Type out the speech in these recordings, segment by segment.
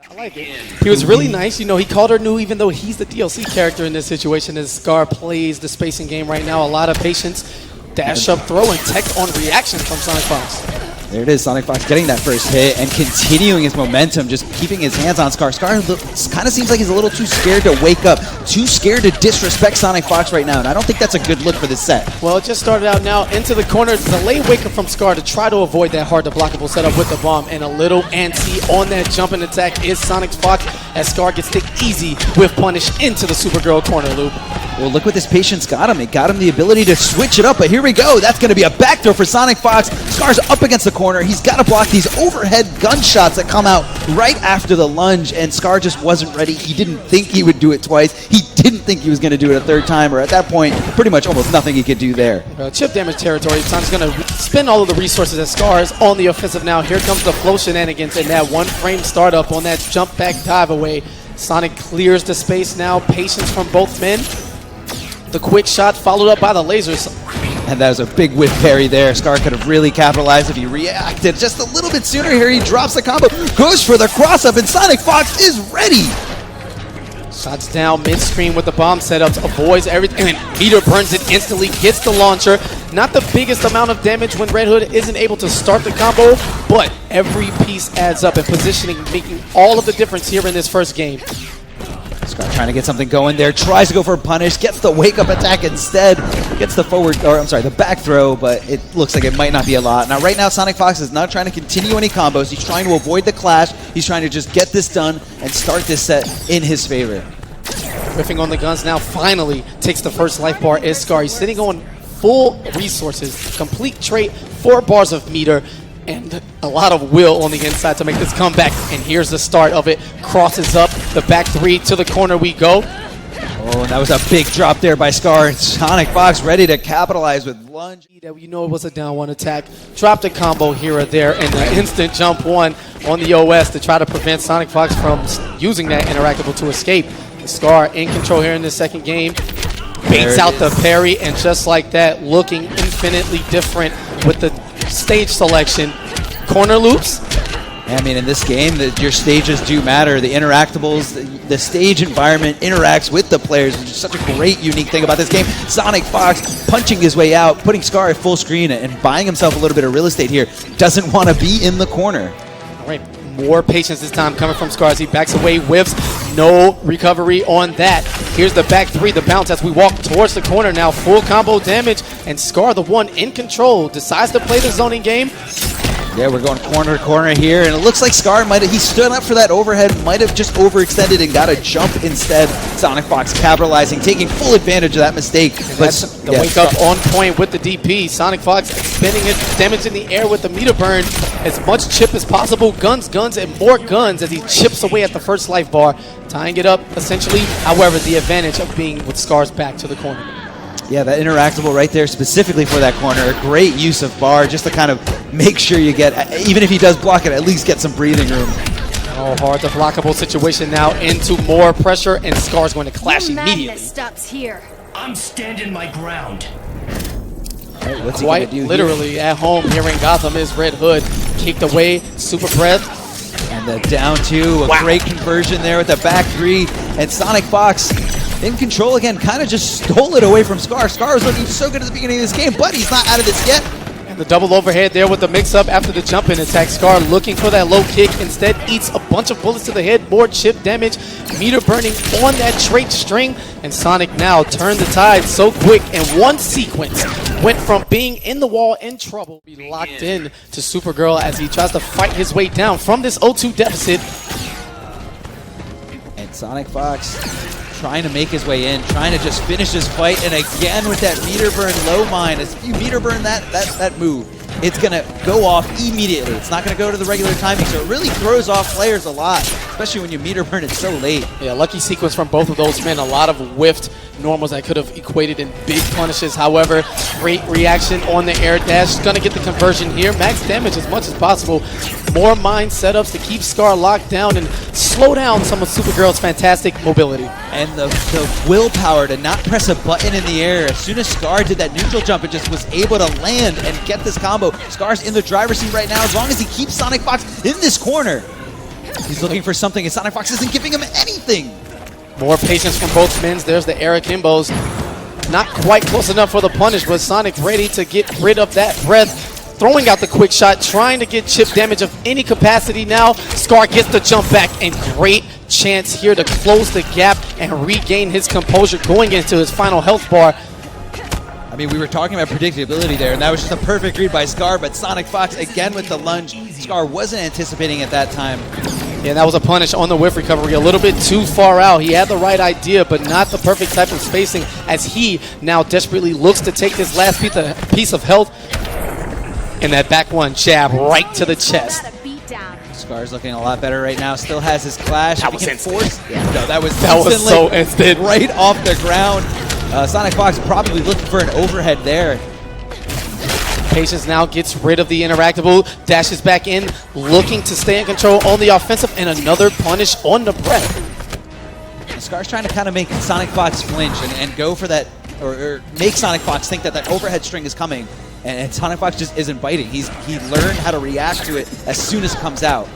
I like it. He was really nice. You know, he called her new even though he's the DLC character in this situation as Scar plays the spacing game right now. A lot of patience. Dash up, throw, and tech on reaction from SonicFox. There it is, SonicFox getting that first hit and continuing his momentum, just keeping his hands on Scar. Scar kind of seems like he's a little too scared to wake up, too scared to disrespect SonicFox right now, and I don't think that's a good look for this set. Well, it just started out now into the corner. Delayed wake up from Scar to try to avoid that hard to blockable setup with the bomb, and a little anti on that jumping attack is SonicFox as Scar gets the easy whiff punish into the Supergirl corner loop. Well, look what this patience got him. It got him the ability to switch it up, but here we go. That's going to be a backdoor for SonicFox. Scar's up against the corner. He's got to block these overhead gunshots that come out right after the lunge, and Scar just wasn't ready. He didn't think he would do it twice. He didn't think he was going to do it a third time, or at that point, pretty much almost nothing he could do there. Chip damage territory. Son's going to spend all of the resources as Scar is on the offensive now. Here comes the flow shenanigans and that one-frame startup on that jump back dive away. Sonic clears the space now. Patience from both men. The quick shot followed up by the lasers. And that was a big whip parry there. Scar could have really capitalized if he reacted just a little bit sooner. Here he drops the combo, goes for the cross-up, and SonicFox is ready. Shots down mid-screen with the bomb setups, avoids everything, and meter burns it instantly, gets the launcher. Not the biggest amount of damage when Red Hood isn't able to start the combo, but every piece adds up, and positioning making all of the difference here in this first game. Scar trying to get something going there, tries to go for a punish, gets the wake-up attack instead, gets the the back throw, but it looks like it might not be a lot. Now, right now, SonicFox is not trying to continue any combos. He's trying to avoid the clash. He's trying to just get this done and start this set in his favor. Riffing on the guns now, finally takes the first life bar is Scar. He's sitting on full resources, complete trait, 4 bars of meter, and a lot of will on the inside to make this comeback. And here's the start of it. Crosses up, the back 3 to the corner we go. Oh, and that was a big drop there by Scar. SonicFox ready to capitalize with lunge. You know it was a down 1 attack. Dropped a combo here or there, and the instant jump 1 on the OS to try to prevent SonicFox from using that interactable to escape. Scar in control here in the second game. Baits out the parry, and just like that, looking infinitely different with the stage selection. Corner loops. I mean, in this game, your stages do matter. The interactables, the stage environment interacts with the players, which is such a great, unique thing about this game. SonicFox punching his way out, putting Scar at full screen, and buying himself a little bit of real estate here. Doesn't want to be in the corner. All right, more patience this time coming from Scar as he backs away, whiffs. No recovery on that. Here's the back 3, the bounce as we walk towards the corner now. Full combo damage, and Scar, the one in control, decides to play the zoning game. Yeah, we're going corner to corner here, and it looks like Scar he stood up for that overhead, might have just overextended and got a jump instead. SonicFox capitalizing, taking full advantage of that mistake. But the wake up on point with the DP. SonicFox expending his damage in the air with the meter burn. As much chip as possible. Guns, and more guns as he chips away at the first life bar. Tying it up, essentially. However, the advantage of being with Scar's back to the corner. Yeah, that interactable right there specifically for that corner. A great use of bar just to kind of make sure you get, even if he does block it, at least get some breathing room. Oh, hard to blockable situation now into more pressure, and Scar's going to clash immediately. Stops here. I'm standing my ground. Right, what's Quite he literally here? at home here in Gotham is Red Hood. Kicked away, super breath. And the down 2, a great conversion there with the back 3, and SonicFox in control again, kind of just stole it away from Scar. Scar was looking so good at the beginning of this game, but he's not out of this yet. And the double overhead there with the mix-up after the jump-in attack. Scar looking for that low kick, instead eats a bunch of bullets to the head, more chip damage, meter burning on that trait string, and Sonic now turned the tide so quick in one sequence. Went from being in the wall in trouble, be locked in to Supergirl as he tries to fight his way down from this 0-2 deficit. And SonicFox trying to make his way in, trying to just finish this fight, and again with that meter burn low mine. As you meter burn that move, it's going to go off immediately. It's not going to go to the regular timing, so it really throws off players a lot, especially when you meter burn it so late. Yeah, lucky sequence from both of those men. A lot of whiffed normals that could have equated in big punishes. However, great reaction on the air dash. Going to get the conversion here. Max damage as much as possible. More mine setups to keep Scar locked down and slow down some of Supergirl's fantastic mobility. And the willpower to not press a button in the air. As soon as Scar did that neutral jump, it just was able to land and get this combo. Scar's in the driver's seat right now as long as he keeps SonicFox in this corner. He's looking for something, and SonicFox isn't giving him anything. More patience from both men. There's the air akimbos. Not quite close enough for the punish, but Sonic ready to get rid of that breath. Throwing out the quick shot, trying to get chip damage of any capacity now. Scar gets the jump back, and great chance here to close the gap and regain his composure going into his final health bar. I mean, we were talking about predictability there, and that was just a perfect read by Scar, but SonicFox again with the lunge. Scar wasn't anticipating at that time. Yeah, that was a punish on the whiff recovery, a little bit too far out. He had the right idea, but not the perfect type of spacing, as he now desperately looks to take this last piece of health. And that back one jab right to the chest. Scar's looking a lot better right now. Still has his clash. That was instant. Yeah, no, that was so instant. Right off the ground. SonicFox probably looking for an overhead there. Patience now gets rid of the interactable, dashes back in, looking to stay in control on the offensive, and another punish on the breath. Scar's trying to kind of make SonicFox flinch and go for that, or make SonicFox think that that overhead string is coming. And SonicFox just isn't biting. He learned how to react to it as soon as it comes out.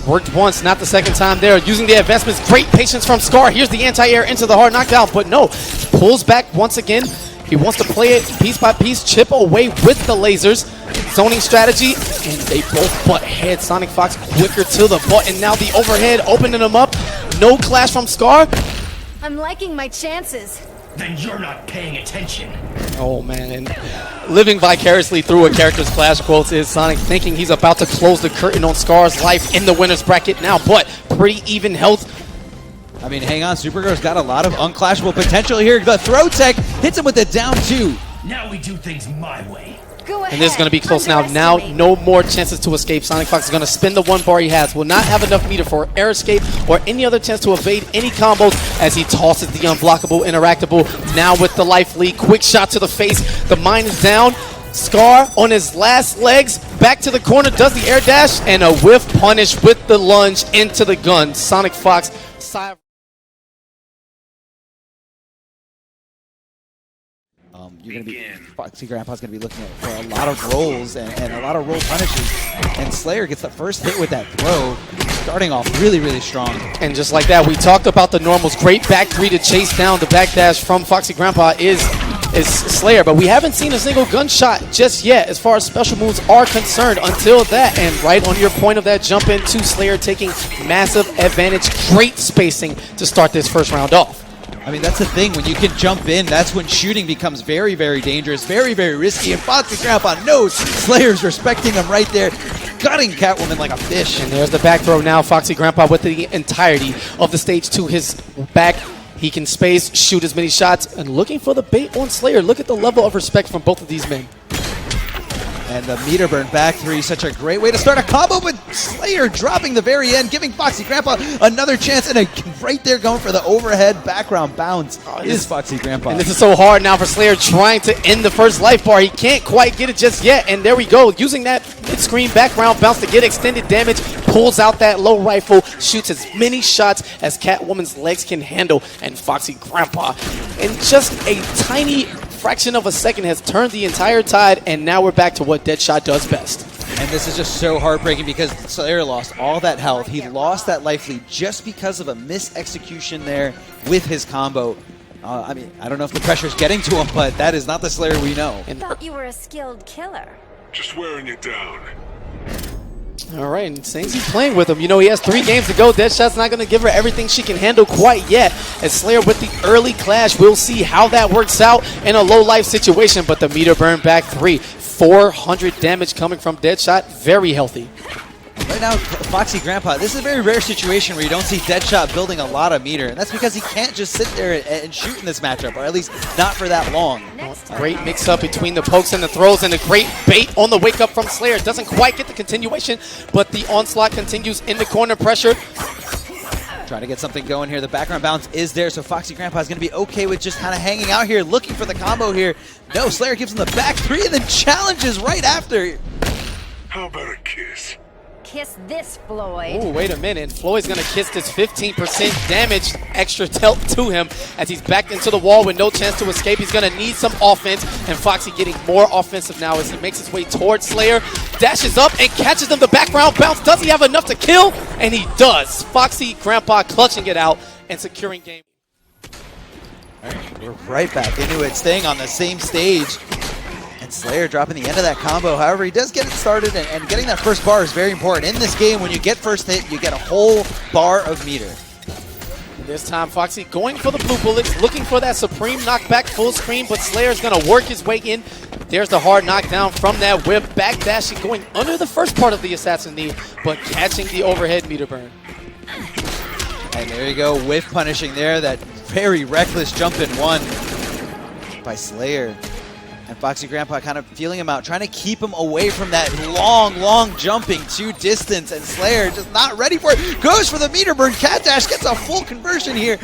Worked once, not the second time there. Using the advancements, great patience from Scar. Here's the anti-air into the hard knockdown, but no. Pulls back once again. He wants to play it piece by piece, chip away with the lasers. Zoning strategy, and they both butt head. SonicFox quicker to the button. Now the overhead, opening them up. No clash from Scar. I'm liking my chances. Then you're not paying attention. Oh man, and living vicariously through a character's clash quotes is Sonic thinking he's about to close the curtain on Scar's life in the winner's bracket now, but pretty even health. I mean, hang on, Supergirl's got a lot of unclashable potential here. The throw tech hits him with the down two. Now we do things my way. Go ahead. And this is going to be close now. Now, no more chances to escape. SonicFox is going to spin the one bar he has. Will not have enough meter for air escape or any other chance to evade any combos as he tosses the unblockable interactable. Now with the life lead. Quick shot to the face. The mine is down. Scar on his last legs. Back to the corner. Does the air dash. And a whiff punish with the lunge into the gun. SonicFox side. You're going to be, Foxy Grandpa's going to be looking for a lot of rolls and a lot of roll punishes. And Slayer gets the first hit with that throw, starting off really, really strong. And just like that, we talked about the normals. Great back three to chase down the back dash from Foxy Grandpa is Slayer. But we haven't seen a single gunshot just yet as far as special moves are concerned until that. And right on your point of that jump in to Slayer taking massive advantage. Great spacing to start this first round off. I mean, that's the thing. When you can jump in, that's when shooting becomes very, very dangerous, very, very risky. And Foxy Grandpa knows Slayer's respecting him right there, gutting Catwoman like a fish. And there's the back throw now. Foxy Grandpa with the entirety of the stage to his back. He can space, shoot as many shots, and looking for the bait on Slayer. Look at the level of respect from both of these men. And the meter burn back three, such a great way to start a combo, but Slayer dropping the very end, giving Foxy Grandpa another chance, and right there going for the overhead background bounce is Foxy Grandpa. And this is so hard now for Slayer trying to end the first life bar. He can't quite get it just yet, and there we go. Using that mid-screen background bounce to get extended damage, pulls out that low rifle, shoots as many shots as Catwoman's legs can handle, and Foxy Grandpa, in just a tiny fraction of a second, has turned the entire tide, and now we're back to what Deadshot does best. And this is just so heartbreaking because Slayer lost all that health. He lost that life lead just because of a mis-execution there with his combo. I mean, I don't know if the pressure's getting to him, but that is not the Slayer we know. I thought you were a skilled killer. Just wearing it down. All right, and Saints he's playing with him. You know, he has 3 games to go. Deadshot's not going to give her everything she can handle quite yet. As Slayer with the early clash, we'll see how that works out in a low-life situation. But the meter burn back 3. 400 damage coming from Deadshot. Very healthy. Right now, Foxy Grandpa, this is a very rare situation where you don't see Deadshot building a lot of meter. And that's because he can't just sit there and shoot in this matchup, or at least not for that long. Great mix-up between the pokes and the throws, and a great bait on the wake-up from Slayer. Doesn't quite get the continuation, but the onslaught continues in the corner pressure. Trying to get something going here. The background bounce is there, so Foxy Grandpa is going to be okay with just kind of hanging out here, looking for the combo here. No, Slayer gives him the back 3 and then challenges right after. How about a kiss? kiss this, Floyd. Ooh, wait a minute. Floyd's going to kiss this 15% damage extra dealt to him as he's backed into the wall with no chance to escape. He's going to need some offense, and Foxy getting more offensive now as he makes his way towards Slayer. Dashes up and catches him the background bounce. Does he have enough to kill? And he does. Foxy, Grampa clutching it out and securing game. All right, we're right back into it, staying on the same stage. And Slayer dropping the end of that combo. However, he does get it started, and getting that first bar is very important. In this game, when you get first hit, you get a whole bar of meter. This time, Foxy going for the blue bullets, looking for that supreme knockback full screen, but Slayer's going to work his way in. There's the hard knockdown from that whip, backdashing, going under the first part of the assassin knee, but catching the overhead meter burn. And there you go, whiff punishing there, that very reckless jump in one by Slayer. And Foxy Grampa kind of feeling him out, trying to keep him away from that long jumping to distance. And Slayer just not ready for it. Goes for the meter burn. Cat dash gets a full conversion here.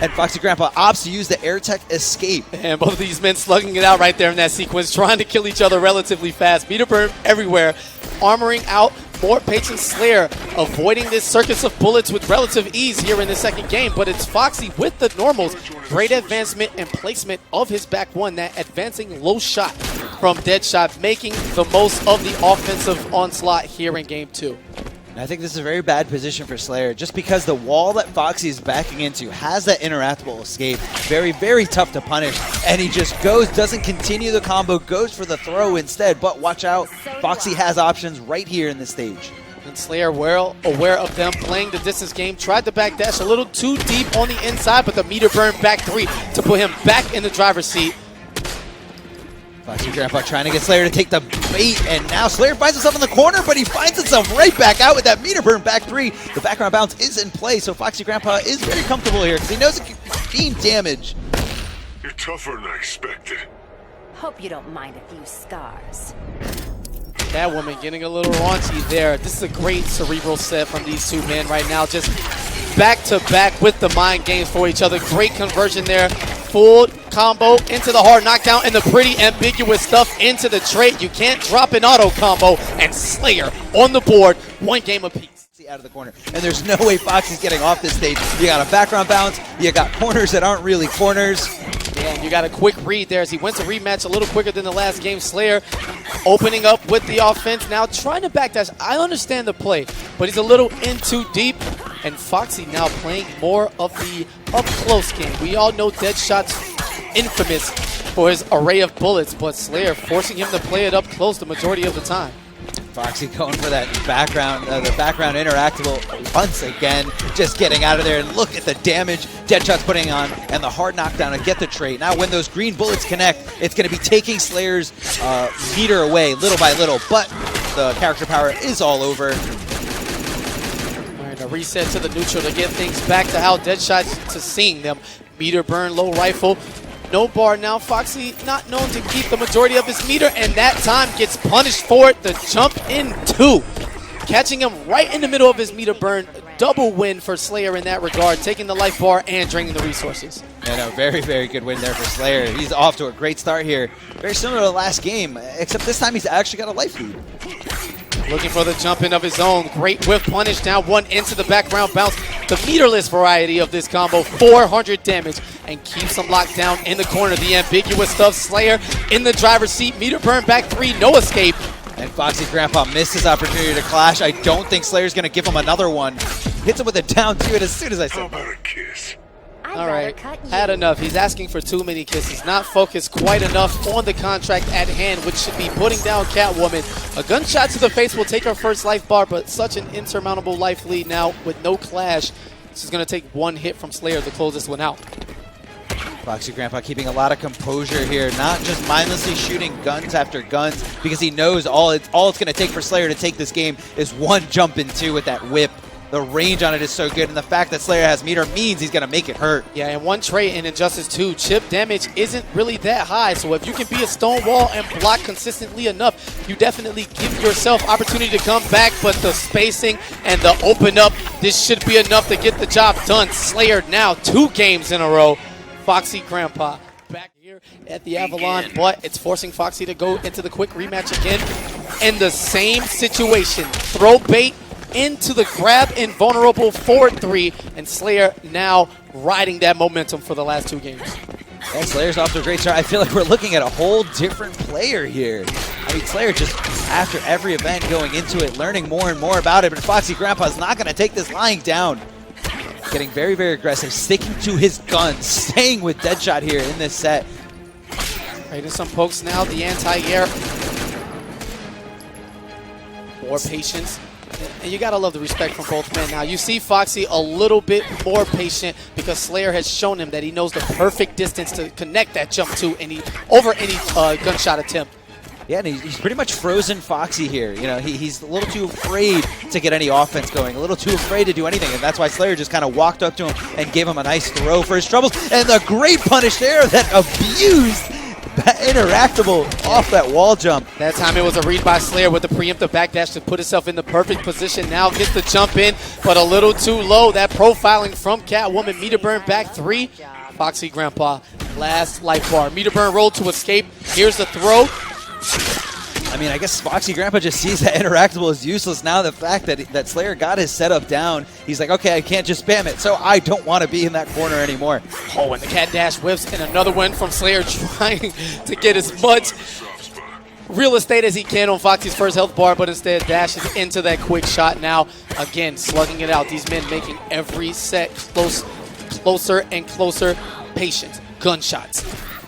And Foxy Grampa opts to use the air tech escape. And both of these men slugging it out right there in that sequence, trying to kill each other relatively fast. Meter burn everywhere. Armoring out. More patient Slayer avoiding this circus of bullets with relative ease here in the second game, but it's Foxy with the normals. Great advancement and placement of his back one, that advancing low shot from Deadshot, making the most of the offensive onslaught here in game two. And I think this is a very bad position for Slayer, just because the wall that Foxy is backing into has that interactable escape. Very tough to punish. And he just goes, doesn't continue the combo, goes for the throw instead. But watch out, Foxy has options right here in this stage. And Slayer, well aware of them playing the distance game, tried to backdash a little too deep on the inside, but the meter burn back three to put him back in the driver's seat. Foxy Grampa trying to get Slayer to take the bait, and now Slayer finds himself in the corner, but he finds himself right back out with that meter burn back three. The background bounce is in play, so Foxy Grampa is very comfortable here because he knows it can beam damage. You're tougher than I expected. Hope you don't mind a few scars. Catwoman getting a little raunchy there. This is a great cerebral set from these two men right now. Just back to back with the mind games for each other. Great conversion there. Full combo into the hard knockdown and the pretty ambiguous stuff into the trade. You can't drop an auto combo, and Slayer on the board, one game apiece. Out of the corner, and there's no way Foxy's getting off this stage. You got a background bounce, you got corners that aren't really corners. Yeah, and you got a quick read there as he went to rematch a little quicker than the last game. Slayer opening up with the offense now, trying to backdash. I understand the play, but he's a little in too deep. And Foxy now playing more of the up-close game. We all know Deadshot's infamous for his array of bullets, but Slayer forcing him to play it up close the majority of the time. Foxy going for that background, the background interactable once again, just getting out of there. And look at the damage Deadshot's putting on, and the hard knockdown to get the trade. Now when those green bullets connect, it's going to be taking Slayer's meter away little by little, but the character power is all over. A reset to the neutral to get things back to how Deadshot's to seeing them. Meter burn, low rifle. No bar now. Foxy not known to keep the majority of his meter, and that time gets punished for it. The jump in two. Catching him right in the middle of his meter burn. Double win for Slayer in that regard, taking the life bar and draining the resources. Yeah, no, very good win there for Slayer. He's off to a great start here. Very similar to the last game, except this time he's actually got a life lead. Looking for the jump in of his own. Great whiff punish. Now one into the background bounce. The meterless variety of this combo. 400 damage and keeps him locked down in the corner. The ambiguous stuff. Slayer in the driver's seat. Meter burn back three. No escape. And Foxy Grampa missed his opportunity to clash. I don't think Slayer's going to give him another one. Hits him with a down two, and as soon as I How said about a kiss? All right, had enough. He's asking for too many kisses. Not focused quite enough on the contract at hand, which should be putting down Catwoman. A gunshot to the face will take her first life bar, but such an insurmountable life lead now with no clash. This is going to take one hit from Slayer to close this one out. Foxy Grampa keeping a lot of composure here, not just mindlessly shooting guns after guns, because he knows all it's going to take for Slayer to take this game is one jump in two with that whip. The range on it is so good, and the fact that Slayer has meter means he's going to make it hurt. Yeah, and one trait in Injustice 2, chip damage isn't really that high, so if you can be a stone wall and block consistently enough, you definitely give yourself opportunity to come back, but the spacing and the open up, this should be enough to get the job done. Slayer now 2 games in a row. Foxy Grampa back here at the Avalon, but it's forcing Foxy to go into the quick rematch again. In the same situation, throw bait, into the grab invulnerable 4-3, and Slayer now riding that momentum for the last 2 games. And Slayer's off to a great start. I feel like we're looking at a whole different player here. I mean, Slayer just, after every event, going into it, learning more and more about it, but Foxy Grampa's not going to take this lying down. Getting very, very aggressive, sticking to his guns, staying with Deadshot here in this set. Right, there's some pokes now, the anti-air. More patience. And you gotta love the respect from both men. Now, you see Foxy a little bit more patient because Slayer has shown him that he knows the perfect distance to connect that jump to over any gunshot attempt. Yeah, and he's pretty much frozen Foxy here. You know, he's a little too afraid to get any offense going, a little too afraid to do anything, and that's why Slayer just kind of walked up to him and gave him a nice throw for his troubles. And the great punish there that abused Interactable off that wall jump. That time it was a read by Slayer with the preemptive backdash to put himself in the perfect position. Now gets the jump in, but a little too low. That profiling from Catwoman. Meter burn back 3. Foxy Grampa, last life bar. Meter burn roll to escape. Here's the throw. I mean, I guess Foxy Grampa just sees that Interactable is useless now. The fact that Slayer got his setup down, he's like, okay, I can't just spam it, so I don't want to be in that corner anymore. Oh, and the cat dash whiffs, and another one from Slayer trying to get as much real estate as he can on Foxy's first health bar, but instead dashes into that quick shot now. Again, slugging it out. These men making every set closer and closer. Patience, gunshots.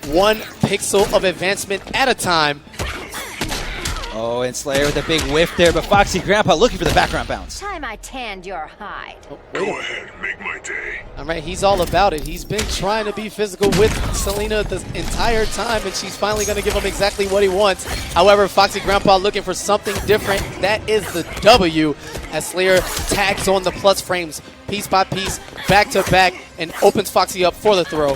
1 pixel of advancement at a time. Oh, and Slayer with a big whiff there, but Foxy Grampa looking for the background bounce. Time I tanned your hide. Oh, Go ahead, make my day. All right, he's all about it. He's been trying to be physical with Selena the entire time, and she's finally going to give him exactly what he wants. However, Foxy Grampa looking for something different. That is the W, as Slayer tags on the plus frames piece by piece, back to back, and opens Foxy up for the throw.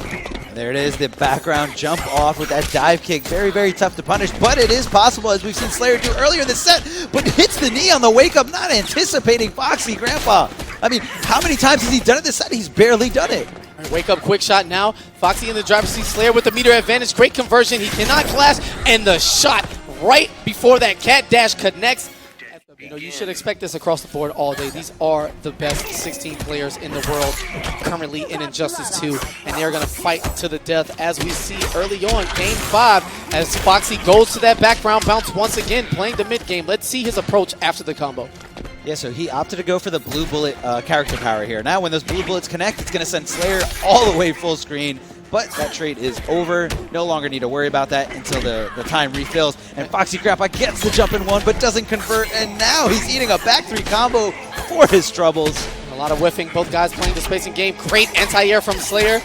There it is, the background jump off with that dive kick. Very, very tough to punish, but it is possible, as we've seen Slayer do earlier in the set, but hits the knee on the wake up, not anticipating Foxy Grampa. I mean, how many times has he done it this set? He's barely done it. Wake up quick shot now. Foxy in the driver's seat. Slayer with the meter advantage. Great conversion. He cannot clash, and the shot right before that cat dash connects. You know, you should expect this across the board all day. These are the best 16 players in the world currently in Injustice 2, and they're going to fight to the death, as we see early on, Game 5, as Foxy goes to that background bounce once again, playing the mid game. Let's see his approach after the combo. Yeah, so he opted to go for the blue bullet character power here. Now when those blue bullets connect, it's going to send Slayer all the way full screen. But that trade is over. No longer need to worry about that until the time refills. And Foxy Grampa gets the jump in 1, but doesn't convert. And now he's eating a back 3 combo for his troubles. A lot of whiffing. Both guys playing the spacing game. Great anti-air from Slayer.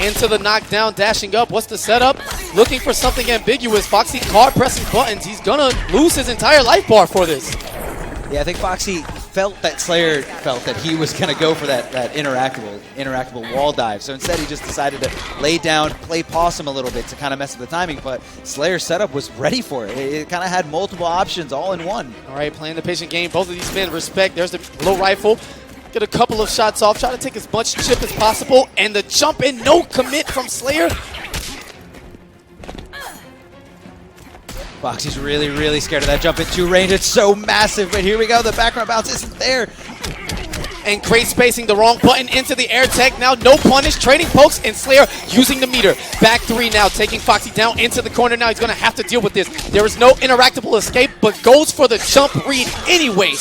Into the knockdown, dashing up. What's the setup? Looking for something ambiguous. Foxy card pressing buttons. He's going to lose his entire life bar for this. Yeah, I think Foxy felt that Slayer felt that he was going to go for that interactable wall dive. So instead he just decided to lay down, play possum a little bit to kind of mess with the timing. But Slayer's setup was ready for it. It kind of had multiple options all in one. All right, playing the patient game. Both of these men respect. There's the low rifle. Get a couple of shots off. Try to take as much chip as possible. And the jump in, no commit from Slayer. Foxy's really, really scared of that jump into range. It's so massive, but here we go. The background bounce isn't there. And great spacing, the wrong button into the air tech. Now no punish, trading pokes, and Slayer using the meter. Back 3 now, taking Foxy down into the corner. Now he's going to have to deal with this. There is no interactable escape, but goes for the jump read anyway.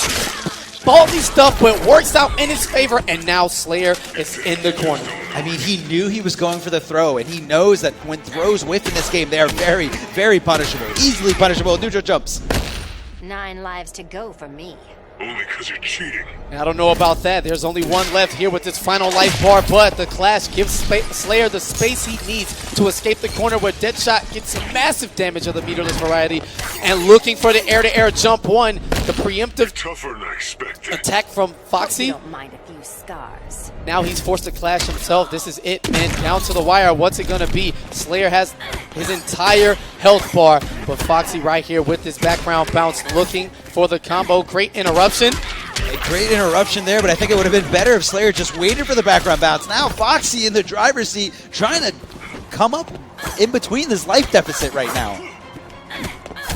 Ballsy stuff, but works out in his favor, and now Slayer is in the corner. I mean, he knew he was going for the throw, and he knows that when throws whiff in this game, they are very, very punishable. Easily punishable, neutral jumps. 9 lives to go for me. Only because you're cheating. I don't know about that. There's only 1 left here with this final life bar, but the clash gives Slayer the space he needs to escape the corner where Deadshot gets massive damage of the meterless variety. And looking for the air-to-air jump 1, the preemptive Tougher than I expected. attack from Foxy. You don't mind a few scars. Now he's forced to clash himself. This is it, man. Down to the wire. What's it going to be? Slayer has his entire health bar, but Foxy right here with this background bounce looking for the combo. Great interruption. A great interruption there, but I think it would have been better if Slayer just waited for the background bounce. Now Foxy in the driver's seat trying to come up in between this life deficit right now.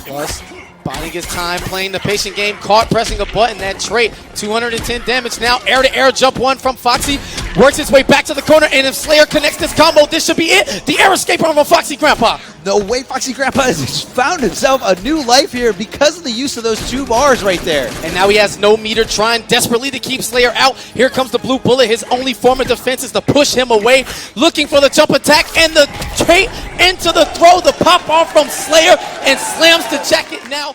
Plus Biding his time, playing the patient game, caught pressing a button. That trait, 210 damage now. Air-to-air jump one from Foxy. Works his way back to the corner, and if Slayer connects this combo, this should be it. The air escape on Foxy Grampa. No way, Foxy Grampa has found himself a new life here because of the use of those 2 bars right there. And now he has no meter, trying desperately to keep Slayer out. Here comes the blue bullet. His only form of defense is to push him away, looking for the jump attack, and the trait into the throw, the pop off from Slayer, and slams the jacket now.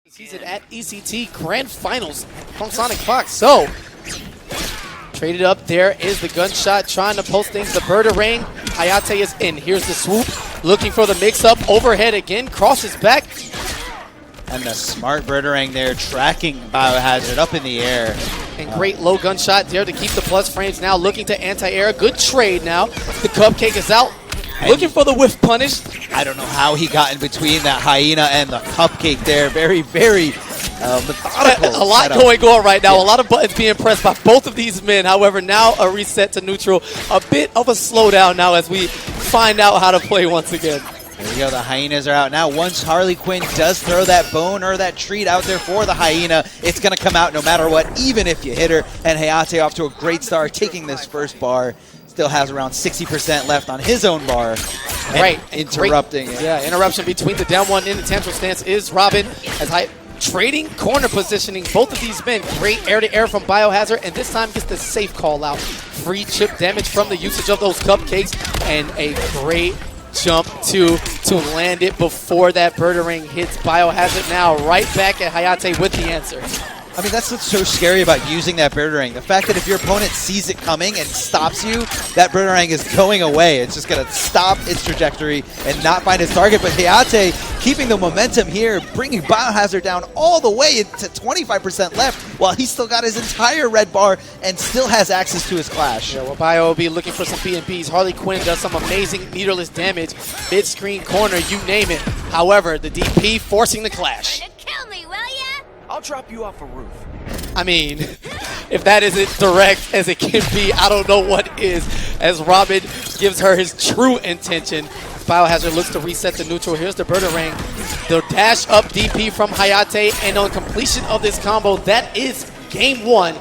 Season at ECT Grand Finals from SonicFox. So, traded up, there is the gunshot, trying to post things. The Birdarang, Hayatei is in. Here's the swoop, looking for the mix-up, overhead again, crosses back. And the smart Birdarang there tracking Biohazard up in the air. And great low gunshot there to keep the plus frames now, looking to anti-air. Good trade now. The Cupcake is out, looking for the whiff punish. I don't know how he got in between that Hyena and the Cupcake there. Very, very methodical. A lot going on right now. A lot of buttons being pressed by both of these men. However, now a reset to neutral. A bit of a slowdown now as we find out how to play once again. There we go. The Hyenas are out now. Once Harley Quinn does throw that bone or that treat out there for the Hyena, it's going to come out no matter what, even if you hit her. And Hayatei off to a great start, taking this first bar. Still has around 60% left on his own bar. Right. Interrupting it. Yeah, interruption between the down one in the tantrum stance is Robin as trading corner positioning. Both of these men, great air-to-air from Biohazard, and this time gets the safe call out. Free chip damage from the usage of those Cupcakes, and a great jump to land it before that Birdarang hits Biohazard. Now right back at Hayatei with the answer. I mean, that's what's so scary about using that Birdarang. The fact that if your opponent sees it coming and stops you, that Birdarang is going away. It's just going to stop its trajectory and not find its target. But Hayatei keeping the momentum here, bringing Biohazard down all the way to 25% left, while he's still got his entire red bar and still has access to his Clash. Yeah, well, Bio will be looking for some B&Bs. Harley Quinn does some amazing meterless damage, mid-screen corner, you name it. However, the DP forcing the Clash. Kill me, will ya? I'll drop you off a roof. I mean, if that isn't direct as it can be, I don't know what is. As Robin gives her his true intention. Biohazard looks to reset the neutral. Here's the Birdarang. The dash up DP from Hayatei, and on completion of this combo, that is game one.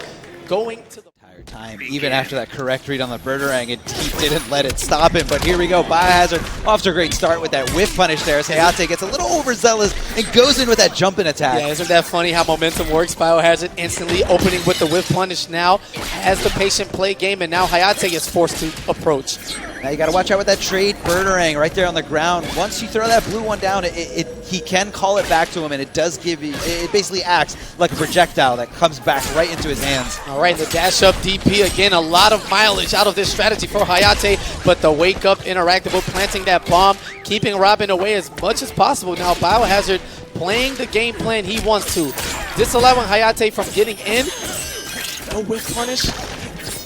Going to the time. Even after that correct read on the Birdarang, he didn't let it stop him. But here we go. Biohazard off to a great start with that whiff punish there as Hayatei gets a little overzealous and goes in with that jumping attack. Yeah, isn't that funny how momentum works? Biohazard instantly opening with the whiff punish now as the patient play game, and now Hayatei is forced to approach. Now you got to watch out with that trade Birdarang right there on the ground. Once you throw that blue one down, he can call it back to him, and it does give you, it basically acts like a projectile that comes back right into his hands. All right, the dash up DP again, a lot of mileage out of this strategy for Hayatei, but the wake up interactable, planting that bomb, keeping Robin away as much as possible. Now Biohazard playing the game plan he wants to, disallowing Hayatei from getting in. No whiff punish.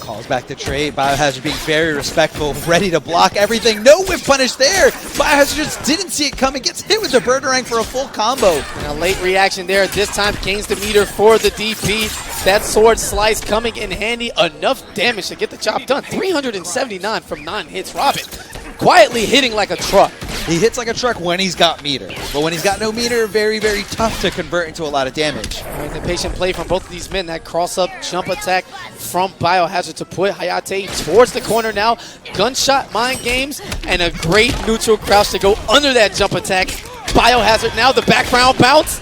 Calls back the trade. Biohazard being very respectful, ready to block everything. No whiff punish there. Biohazard just didn't see it coming. Gets hit with the Birdarang for a full combo. And a late reaction there. This time gains the meter for the DP. That sword slice coming in handy. Enough damage to get the job done. 379 from 9 hits. Robin quietly hitting like a truck. He hits like a truck when he's got meter. But when he's got no meter, very, very tough to convert into a lot of damage. All right, the patient play from both of these men. That cross-up jump attack from Biohazard to put Hayatei towards the corner now. Gunshot mind games and a great neutral crouch to go under that jump attack. Biohazard now the background bounce.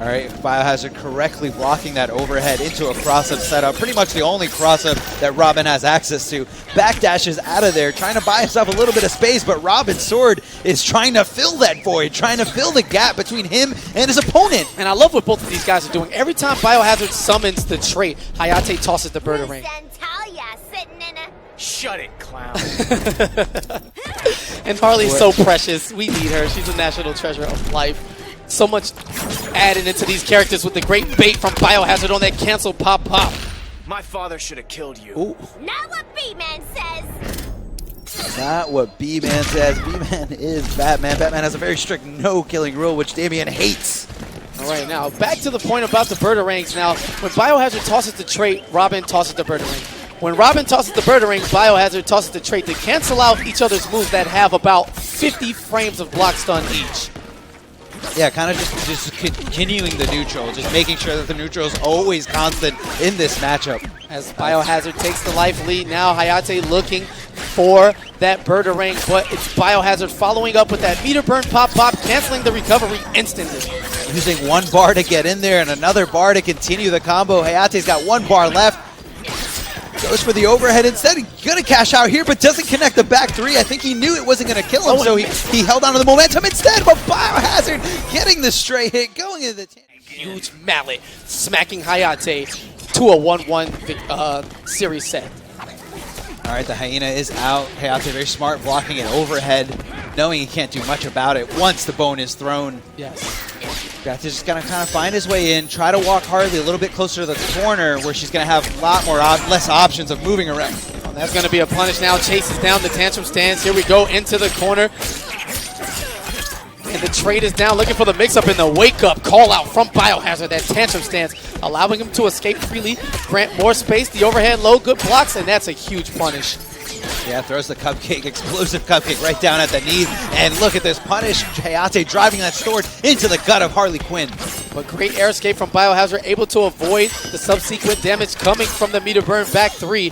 All right, Biohazard correctly blocking that overhead into a cross-up setup. Pretty much the only cross-up that Robin has access to. Backdashes out of there, trying to buy himself a little bit of space, but Robin's sword is trying to fill that void, trying to fill the gap between him and his opponent. And I love what both of these guys are doing. Every time Biohazard summons the trait, Hayatei tosses the Birdarang. Shut it, clown. And Harley's so precious. We need her. She's a national treasure of life. So much added into these characters with the great bait from Biohazard on that cancel pop. My father should have killed you. Ooh. Not what B-Man says. Not what B-Man says. B-Man is Batman. Batman has a very strict no-killing rule, which Damien hates. All right, now back to the point about the Birdarangs. Now, when Biohazard tosses the trait, Robin tosses the Birdarang. When Robin tosses the Birdering, Biohazard tosses the trait to cancel out each other's moves that have about 50 frames of block stun each. Yeah, kind of just continuing the neutral, just making sure that the neutral is always constant in this matchup. As Biohazard takes the life lead, now Hayatei looking for that Birdering, but it's Biohazard following up with that meter burn pop, canceling the recovery instantly. Using 1 bar to get in there and another bar to continue the combo. Hayatei's got 1 bar left. Goes for the overhead instead. He's going to cash out here, but doesn't connect the back 3. I think he knew it wasn't going to kill him, so he held on to the momentum instead. But Biohazard getting the straight hit, going into the huge mallet, smacking Hayatei to a 1-1 series set. All right, the Hyena is out. Hayatei very smart, blocking an overhead, knowing he can't do much about it once the bone is thrown. Yes. Hayatei's just going to kind of find his way in, try to walk Harley a little bit closer to the corner where she's going to have a lot more less options of moving around. Well, that's going to be a punish now. Chases down the tantrum stance. Here we go into the corner. And the trade is down, looking for the mix-up in the wake-up call-out from Biohazard, that tantrum stance, allowing him to escape freely, grant more space, the overhead low, good blocks, and that's a huge punish. Yeah, throws the cupcake, explosive cupcake right down at the knee, and look at this punish. Hayatei driving that sword into the gut of Harley Quinn. But great air escape from Biohazard, able to avoid the subsequent damage coming from the meter burn back 3.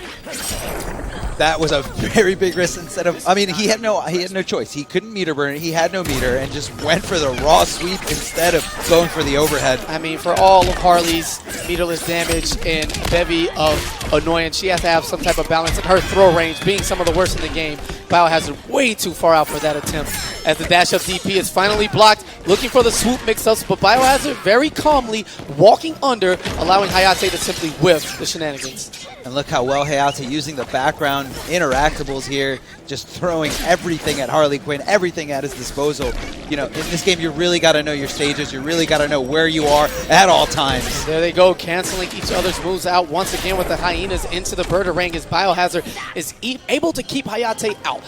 That was a very big risk instead of, I mean, he had no choice. He couldn't meter burn, he had no meter, and just went for the raw sweep instead of going for the overhead. I mean, for all of Harley's meterless damage and bevy of annoyance, she has to have some type of balance in her throw range, being some of the worst in the game. Biohazard way too far out for that attempt. As the dash up DP is finally blocked, looking for the swoop mix-ups, but Biohazard very calmly walking under, allowing Hayatei to simply whiff the shenanigans. And look how well Hayatei using the background interactables here, just throwing everything at Harley Quinn, everything at his disposal. You know, in this game, you really got to know your stages. You really got to know where you are at all times. There they go, canceling each other's moves out once again with the Hyenas into the Birdering as Biohazard is able to keep Hayatei out.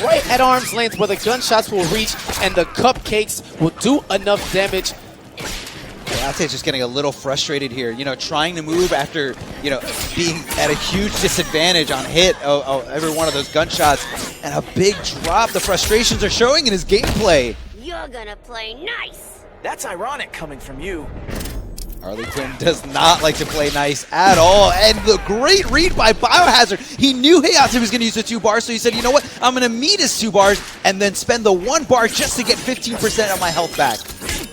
Right at arm's length where the gunshots will reach and the cupcakes will do enough damage. Hayatei's just getting a little frustrated here, you know, trying to move after, you know, being at a huge disadvantage on hit every one of those gunshots, and a big drop. The frustrations are showing in his gameplay. You're gonna play nice. That's ironic coming from you. Harley Quinn does not like to play nice at all, and the great read by Biohazard. He knew Hayatei was going to use the 2 bars, so he said, you know what, I'm going to meet his 2 bars and then spend the 1 bar just to get 15% of my health back.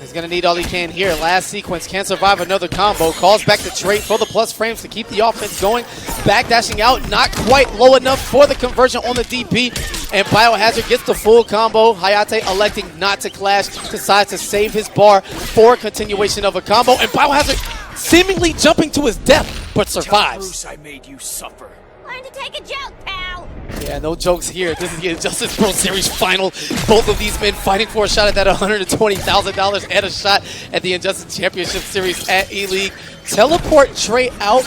He's going to need all he can here. Last sequence, can't survive another combo. Calls back the trait for the plus frames to keep the offense going. Backdashing out, not quite low enough for the conversion on the DP. And Biohazard gets the full combo. Hayatei electing not to clash, decides to save his bar for continuation of a combo. And Biohazard seemingly jumping to his death, but survives. Bruce, I made you suffer. Learn to take a joke, pal. Yeah, no jokes here. This is the Injustice Pro Series final. Both of these men fighting for a shot at that $120,000 and a shot at the Injustice Championship Series at E-League. Teleport tray out.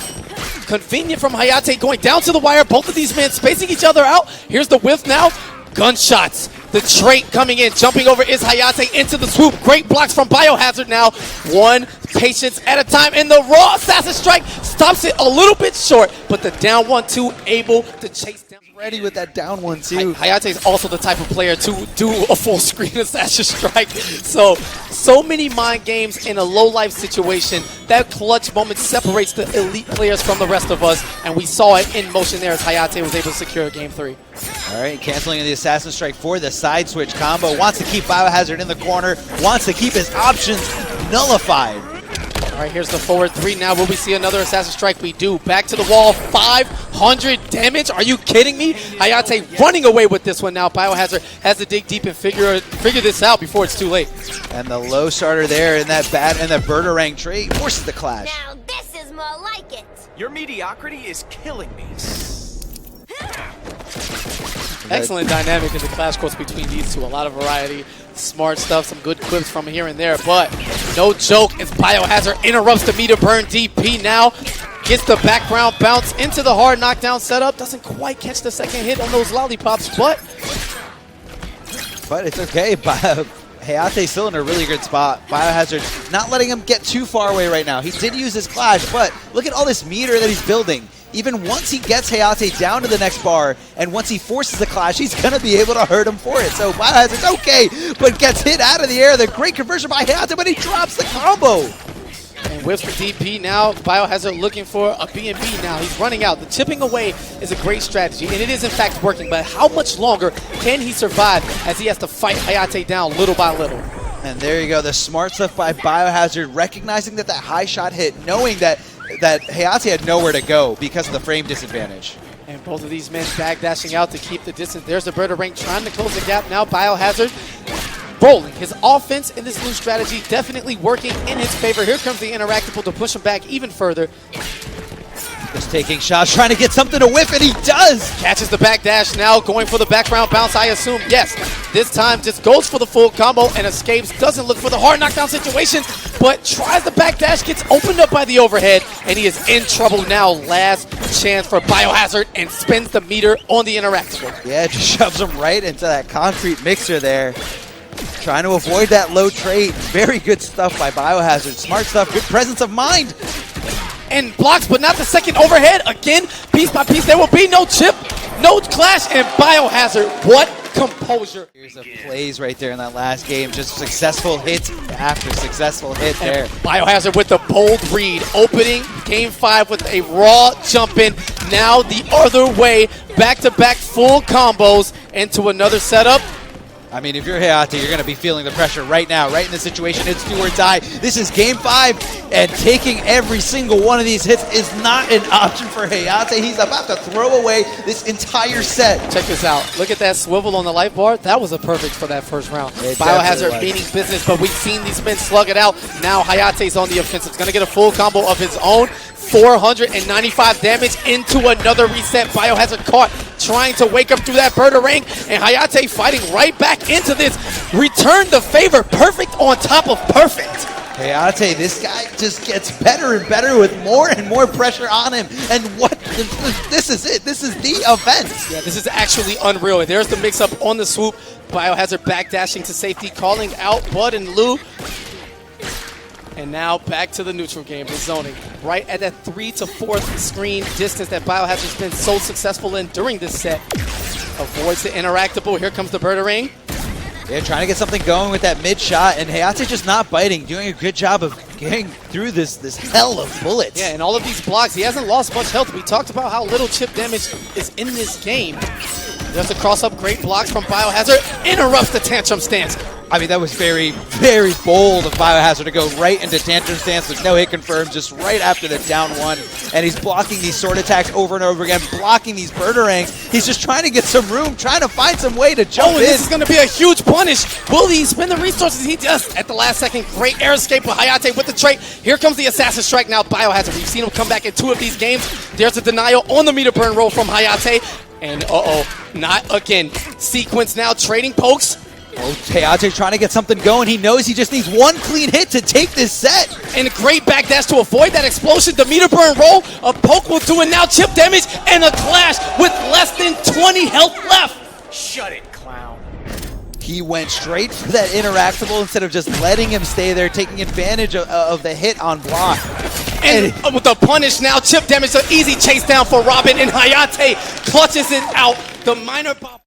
Convenient from Hayatei going down to the wire. Both of these men spacing each other out. Here's the whiff now. Gunshots. The trait coming in, jumping over is Hayatei into the swoop. Great blocks from Biohazard now. One patience at a time, and the raw assassin strike stops it a little bit short, but the down 1-2 able to chase down. Ready with that down 1-2. Hayatei is also the type of player to do a full screen assassin strike. So many mind games in a low life situation. That clutch moment separates the elite players from the rest of us, and we saw it in motion there as Hayatei was able to secure game 3. All right, canceling the assassin strike for the side switch combo. Wants to keep Biohazard in the corner. Wants to keep his options nullified. All right, here's the forward 3 now. Will we see another assassin strike? We do. Back to the wall. 500 damage. Are you kidding me? Hayatei running away with this one now. Biohazard has to dig deep and figure this out before it's too late. And the low starter there in that Birdering trade forces the clash. Now this is more like it. Your mediocrity is killing me. Excellent dynamic in the clash course between these two. A lot of variety, smart stuff, some good quips from here and there. But no joke as Biohazard interrupts the meter burn DP now. Gets the background bounce into the hard knockdown setup. Doesn't quite catch the second hit on those lollipops, but it's okay. Hayatei's still in a really good spot. Biohazard not letting him get too far away right now. He did use his clash, but look at all this meter that he's building. even once he gets Hayatei down to the next bar, and once he forces the clash, he's going to be able to hurt him for it. So Biohazard's okay, but gets hit out of the air. The great conversion by Hayatei, but he drops the combo. And whips for DP now. Biohazard looking for a B&B now. He's running out. The chipping away is a great strategy, and it is in fact working, but how much longer can he survive as he has to fight Hayatei down little by little? And there you go, the smart stuff by Biohazard, recognizing that high shot hit, knowing that Hayatei had nowhere to go because of the frame disadvantage. And both of these men backdashing out to keep the distance. There's the Bird Rank trying to close the gap now. Biohazard rolling. His offense in this new strategy definitely working in his favor. Here comes the Interactable to push him back even further. Just taking shots, trying to get something to whip, and he does! Catches the backdash now, going for the background bounce, I assume. Yes, this time just goes for the full combo and escapes. Doesn't look for the hard knockdown situation, but tries the backdash, gets opened up by the overhead, and he is in trouble now. Last chance for Biohazard, and spins the meter on the Interactable. Yeah, just shoves him right into that concrete mixer there. Trying to avoid that low trade. Very good stuff by Biohazard. Smart stuff, good presence of mind. And blocks, but not the second overhead. Again, piece by piece, there will be no chip, no clash, and Biohazard, what composure. Here's a plays right there in that last game. Just successful hit after successful hit there. And Biohazard with the bold read, opening game 5 with a raw jump in. Now the other way, back-to-back full combos into another setup. I mean, if you're Hayatei, you're going to be feeling the pressure right now, right in the situation. It's do or die. This is game 5, and taking every single one of these hits is not an option for Hayatei. He's about to throw away this entire set. Check this out. Look at that swivel on the light bar. That was a perfect for that first round. Biohazard meaning business, but we've seen these men slug it out. Now Hayatei's on the offensive. He's going to get a full combo of his own. 495 damage into another reset. Biohazard caught trying to wake up through that Bird Rank, and Hayatei fighting right back into this. Return the favor. Perfect on top of perfect. Hayatei, this guy just gets better and better with more and more pressure on him. And what? This is it. This is the event. Yeah, this is actually unreal. And there's the mix-up on the swoop. Biohazard backdashing to safety, calling out Bud and Lou. And now back to the neutral game, the zoning. Right at that 3 to 4th screen distance that Biohazard's been so successful in during this set. Avoids the Interactable. Here comes the Bird Ring. Yeah, trying to get something going with that mid shot, and Hayatei just not biting, doing a good job of getting through this hell of bullets. Yeah, and all of these blocks, he hasn't lost much health. We talked about how little chip damage is in this game. There's a cross-up, great blocks from Biohazard. Interrupts the tantrum stance. I mean, that was very, very bold of Biohazard to go right into tantrum stance with no hit confirmed, just right after the down one. And he's blocking these sword attacks over and over again, blocking these Birderangs. He's just trying to get some room, trying to find some way to jump in. This is going to be a huge punish. Will he spend the resources? He does at the last second. Great air escape with Hayatei with the trait. Here comes the Assassin Strike now. Biohazard, we've seen him come back in 2 of these games. There's a denial on the meter burn roll from Hayatei. And not again. Sequence now, trading pokes. Oh, Hayatei trying to get something going. He knows he just needs one clean hit to take this set. And a great backdash to avoid that explosion. The meter burn roll. A poke will do it now. Chip damage and a clash with less than 20 health left. Shut it, clown. He went straight for that Interactable instead of just letting him stay there, taking advantage of the hit on block. And with the punish now, chip damage, an easy chase down for Robin, and Hayatei clutches it out. The minor pop.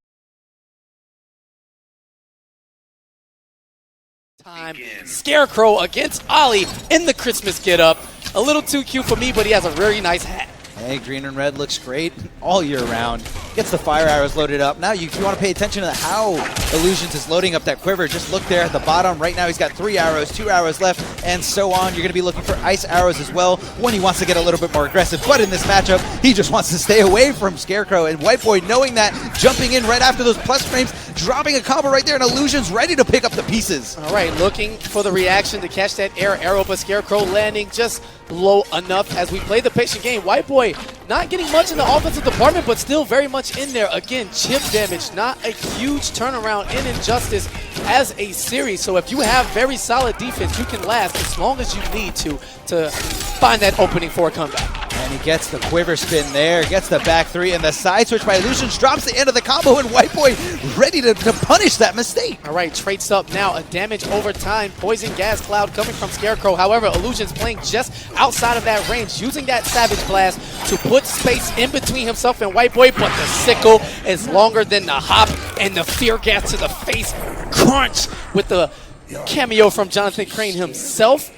Time. Scarecrow against Ollie in the Christmas get-up. A little too cute for me, but he has a very nice hat. Hey, green and red looks great all year round. Gets the fire arrows loaded up. Now, if you want to pay attention to how iLuusions is loading up that quiver, just look there at the bottom. Right now, he's got 3 arrows, 2 arrows left, and so on. You're going to be looking for ice arrows as well when he wants to get a little bit more aggressive. But in this matchup, he just wants to stay away from Scarecrow. And WhiteBoi, knowing that, jumping in right after those plus frames, dropping a combo right there, and iLuusions ready to pick up the pieces. All right, looking for the reaction to catch that air arrow, but Scarecrow landing just low enough as we play the patient game. WhiteBoi not getting much in the offensive department, but still very much in there. Again, chip damage, not a huge turnaround in Injustice as a series. So if you have very solid defense, you can last as long as you need to find that opening for a comeback. And he gets the quiver spin there, gets the back three, and the side switch by iLuusions drops the end of the combo, and WhiteBoi ready to punish that mistake. All right, traits up now, a damage over time, poison gas cloud coming from Scarecrow. However, iLuusions playing just outside of that range, using that Savage Blast to put space in between himself and WhiteBoi, but the sickle is longer than the hop, and the fear gas to the face crunch with the cameo from Jonathan Crane himself,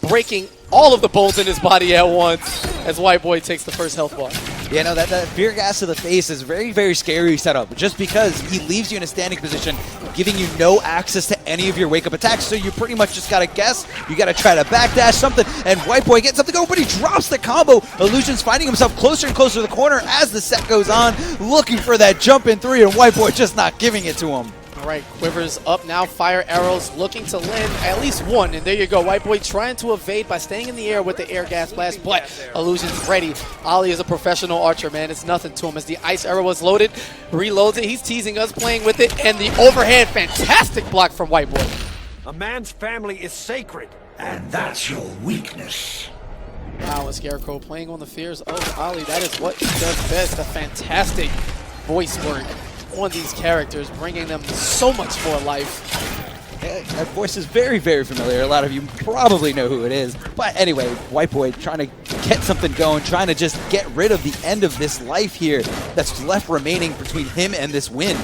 breaking all of the bones in his body at once as WhiteBoi takes the first health bar. Yeah, no, that fear gas to the face is very, very scary setup, just because he leaves you in a standing position, giving you no access to any of your wake-up attacks, so you pretty much just gotta guess, you gotta try to backdash something, and WhiteBoi gets something going, but he drops the combo. iLuusions finding himself closer and closer to the corner as the set goes on, looking for that jump in three, and WhiteBoi just not giving it to him. All right, quivers up now, fire arrows looking to land at least one, and there you go. WhiteBoi trying to evade by staying in the air with the air gas blast, but iLuusions ready. Ollie is a professional archer, man. It's nothing to him. As the ice arrow was loaded, reloads it. He's teasing us, playing with it, and the overhead, fantastic block from WhiteBoi. A man's family is sacred. And that's your weakness. Wow, a Scarecrow playing on the fears of Ollie. That is what he does best. A fantastic voice work on these characters, bringing them so much more life. Yeah, that voice is very, very familiar. A lot of you probably know who it is. But anyway, WhiteBoi trying to get something going, trying to just get rid of the end of this life here that's left remaining between him and this win.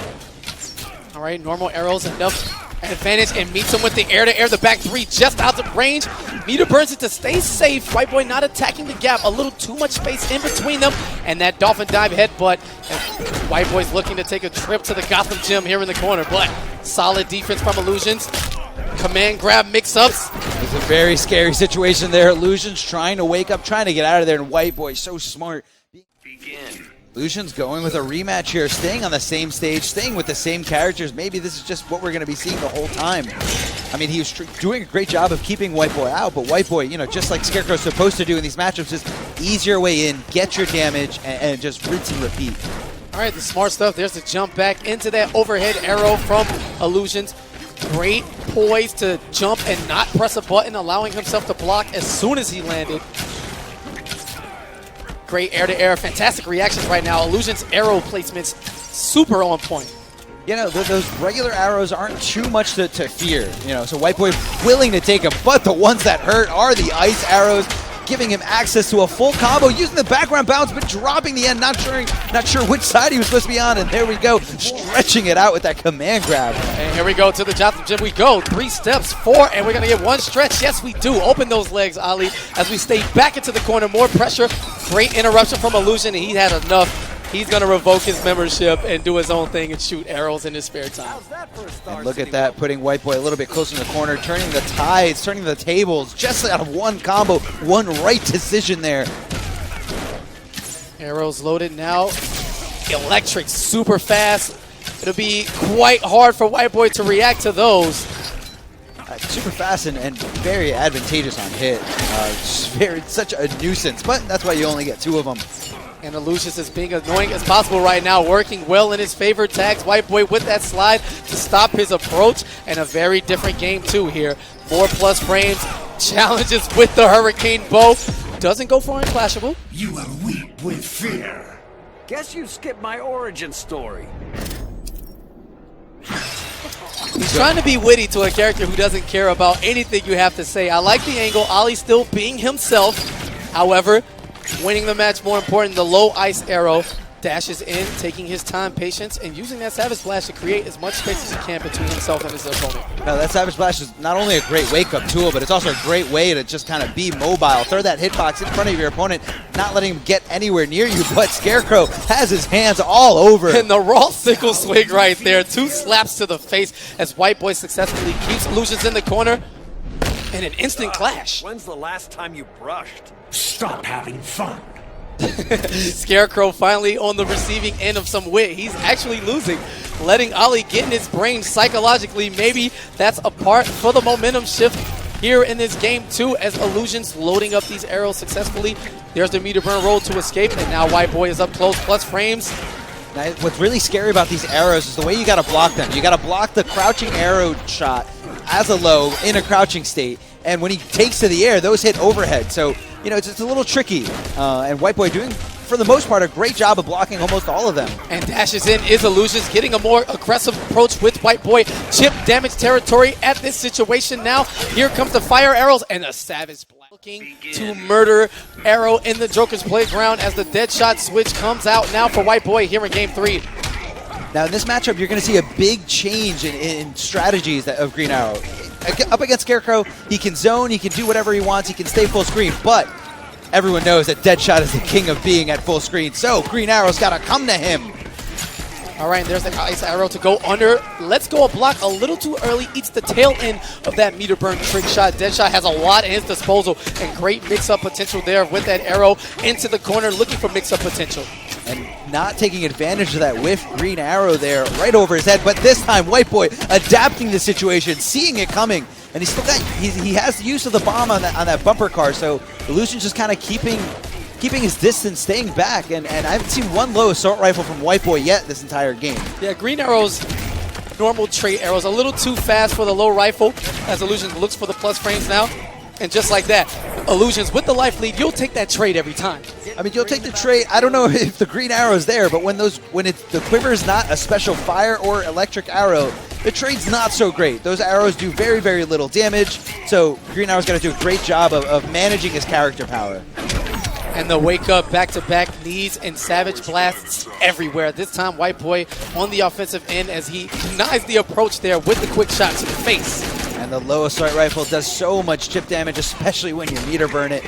All right, normal arrows, enough advantage, and meets him with the air-to-air, the back three just out of range. Meter burns it to stay safe. WhiteBoi not attacking the gap, a little too much space in between them, and that dolphin dive headbutt. WhiteBoi's looking to take a trip to the Gotham Gym here in the corner, but solid defense from iLuusions. Command grab mix-ups. It's a very scary situation there. iLuusions trying to wake up, trying to get out of there, and WhiteBoi so smart. Begin. iLuusions going with a rematch here, staying on the same stage, staying with the same characters. Maybe this is just what we're going to be seeing the whole time. I mean, he was doing a great job of keeping WhiteBoi out, but WhiteBoi, you know, just like Scarecrow's supposed to do in these matchups, just ease your way in, get your damage, and just rinse and repeat. All right, the smart stuff. There's the jump back into that overhead arrow from iLuusions. Great poise to jump and not press a button, allowing himself to block as soon as he landed. Great air-to-air, fantastic reactions right now. iLuusions' arrow placements super on point. You know, those regular arrows aren't too much to fear, you know, so WhiteBoi willing to take them, but the ones that hurt are the ice arrows, giving him access to a full combo, using the background bounce, but dropping the end, not sure which side he was supposed to be on, and there we go, stretching it out with that command grab. And here we go to the Gotham Gym we go. 3 steps, 4, and we're going to get 1 stretch. Yes, we do. Open those legs, Ollie, as we stay back into the corner. More pressure. Great interruption from iLuusion, and he had enough. He's going to revoke his membership and do his own thing and shoot arrows in his spare time. And look at that, putting WhiteBoi a little bit closer to the corner, turning the tides, turning the tables, just out of one combo, one right decision there. Arrows loaded now. Electric, super fast. It'll be quite hard for WhiteBoi to react to those. Super fast and very advantageous on hit. Such a nuisance, but that's why you only get 2 of them. And iLuusions is being annoying as possible right now, working well in his favor. Tags WhiteBoi with that slide to stop his approach, and a very different game too here. More plus frames, challenges with the Hurricane Bow. Doesn't go for unclashable. You will weep with fear. Guess you skipped my origin story. He's trying to be witty to a character who doesn't care about anything you have to say. I like the angle. Ollie still being himself. However, winning the match more important. The low ice arrow dashes in, taking his time, patience, and using that Savage Blast to create as much space as he can between himself and his opponent. Now, that Savage Blast is not only a great wake-up tool, but it's also a great way to just kind of be mobile. Throw that hitbox in front of your opponent, not letting him get anywhere near you, but Scarecrow has his hands all over. And the raw sickle swing right there. 2 slaps to the face as WhiteBoi successfully keeps iLuusions in the corner. And an instant clash. When's the last time you brushed? Stop having fun. Scarecrow finally on the receiving end of some wit. He's actually losing, letting Ollie get in his brain psychologically. Maybe that's a part for the momentum shift here in this game too, as iLuusions loading up these arrows successfully. There's the meter burn roll to escape, and now WhiteBoi is up close, plus frames. Now, what's really scary about these arrows is the way you got to block them. You got to block the crouching arrow shot as a low in a crouching state, and when he takes to the air, those hit overhead. So you know, it's a little tricky. And WhiteBoi doing, for the most part, a great job of blocking almost all of them. And dashes in is iLuusions, getting a more aggressive approach with WhiteBoi. Chip damage territory at this situation now. Here comes the fire arrows and a savage blast. Looking to murder Arrow in the Joker's playground as the Deadshot switch comes out now for WhiteBoi here in Game 3. Now in this matchup, you're going to see a big change in strategies of Green Arrow. Up against Scarecrow, he can zone, he can do whatever he wants, he can stay full screen, but everyone knows that Deadshot is the king of being at full screen, so Green Arrow's got to come to him. All right, and there's the ice arrow to go under. Let's go a block a little too early. Eats the tail end of that meter burn trick shot. Deadshot has a lot at his disposal and great mix-up potential there with that arrow into the corner, looking for mix-up potential. And not taking advantage of that whiff Green Arrow there right over his head, but this time WhiteBoi adapting the situation, seeing it coming, and he's still got, he has the use of the bomb on that bumper car, so iLuusions just kind of keeping his distance, staying back, and I haven't seen one low assault rifle from WhiteBoi yet this entire game. Yeah, Green Arrow's normal trait arrows a little too fast for the low rifle as iLuusions looks for the plus frames now. And just like that, iLuusions with the life lead, you'll take that trade every time. I mean, you'll take the trade. I don't know if the Green Arrow's there, but when the quiver is not a special fire or electric arrow, the trade's not so great. Those arrows do very, very little damage, so Green Arrow's got to do a great job of managing his character power. And the wake-up back-to-back knees and savage blasts everywhere. This time, WhiteBoi on the offensive end as he denies the approach there with the quick shot to the face. And the low assault rifle does so much chip damage, especially when you meter burn it.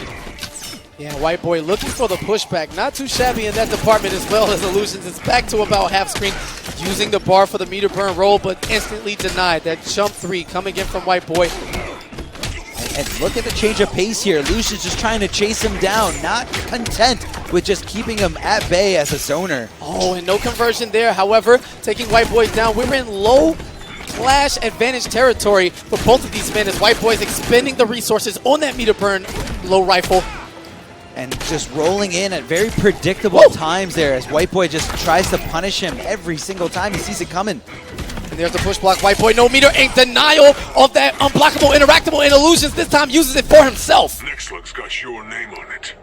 Yeah, WhiteBoi looking for the pushback. Not too shabby in that department as well as iLuusions. It's back to about half screen, using the bar for the meter burn roll, but instantly denied. That jump 3 coming in from WhiteBoi. And look at the change of pace here. iLuusions just trying to chase him down, not content with just keeping him at bay as a zoner. Oh, and no conversion there. However, taking WhiteBoi down, we're in low clash advantage territory for both of these men as WhiteBoi's expending the resources on that meter burn low rifle. And just rolling in at very predictable times there as WhiteBoi just tries to punish him every single time he sees it coming. And there's the push block. WhiteBoi, no meter, in denial of that unblockable, interactable, and iLuusions this time uses it for himself. Next one's got your name on it.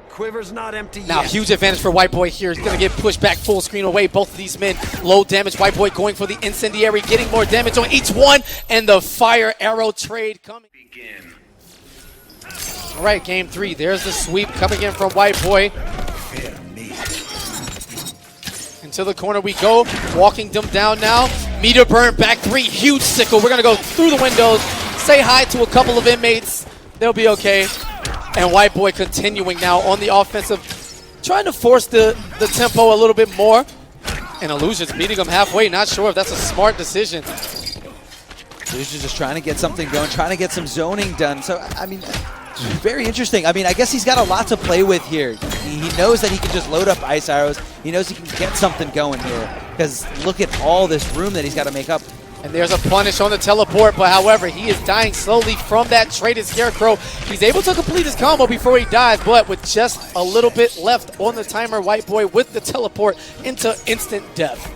Quiver's not empty Now, yet. huge advantage for WhiteBoi here. He's going to get pushed back full screen away. Both of these men, low damage. WhiteBoi going for the incendiary, getting more damage on each one, and the fire arrow trade coming. Begin. All right, game 3. There's the sweep coming in from WhiteBoi. Into the corner we go, walking them down now. Meter burn, back 3, huge sickle. We're going to go through the windows, say hi to a couple of inmates. They'll be okay. And WhiteBoi continuing now on the offensive, trying to force the tempo a little bit more. And iLuusions meeting him halfway, not sure if that's a smart decision. iLuusions just trying to get something going, trying to get some zoning done. So, I mean, very interesting. I mean, I guess he's got a lot to play with here. He knows that he can just load up ice arrows. He knows he can get something going here. Because look at all this room that he's got to make up. And there's a punish on the teleport, but however, he is dying slowly from that traded Scarecrow. He's able to complete his combo before he dies, but with just a little bit left on the timer, WhiteBoi with the teleport into instant death.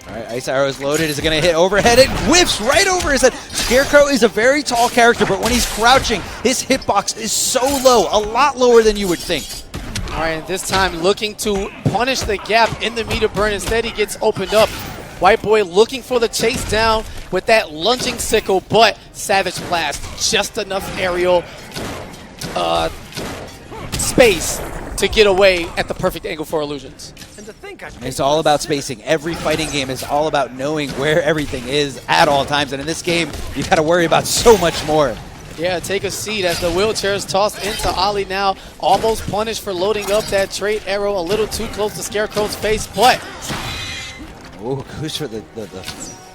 All right, ice arrow is loaded. Is it going to hit overhead? It whiffs right over his head. Scarecrow is a very tall character, but when he's crouching, his hitbox is so low, a lot lower than you would think. All right, and this time looking to punish the gap in the meter burn. Instead, he gets opened up. WhiteBoi looking for the chase down with that lunging sickle, but Savage Blast, just enough aerial space to get away at the perfect angle for iLuusions. And to think It's all about spacing. Every fighting game is all about knowing where everything is at all times, and in this game, you got to worry about so much more. Yeah, take a seat as the wheelchair is tossed into Ollie now. Almost punished for loading up that trade arrow a little too close to Scarecrow's face, but... Ooh, goes for the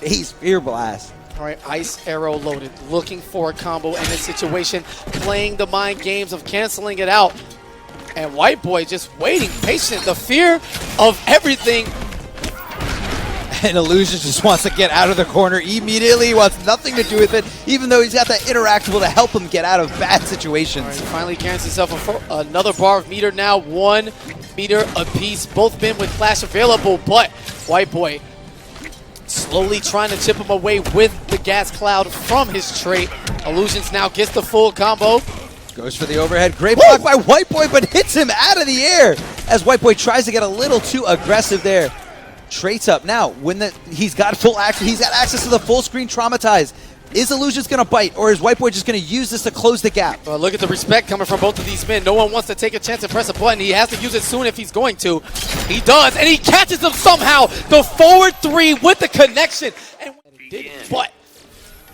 face fear blast. All right, ice arrow loaded, looking for a combo in this situation, playing the mind games of canceling it out. And WhiteBoi just waiting, patient, the fear of everything. And iLuusions just wants to get out of the corner immediately. He wants nothing to do with it, even though he's got that interactable to help him get out of bad situations. All right, finally guarantees himself another bar of meter now, 1 meter apiece. Both men with flash available, but WhiteBoi slowly trying to chip him away with the gas cloud from his trait. iLuusions now gets the full combo. Goes for the overhead. Great block by WhiteBoi, but hits him out of the air as WhiteBoi tries to get a little too aggressive there. Traits up now. He's got full access. He's got access to the full screen Traumatize. Is Illusions going to bite, or is WhiteBoi just going to use this to close the gap? Well, look at the respect coming from both of these men. No one wants to take a chance and press a button. He has to use it soon if he's going to. He does, and he catches them somehow. The forward three with the connection. And but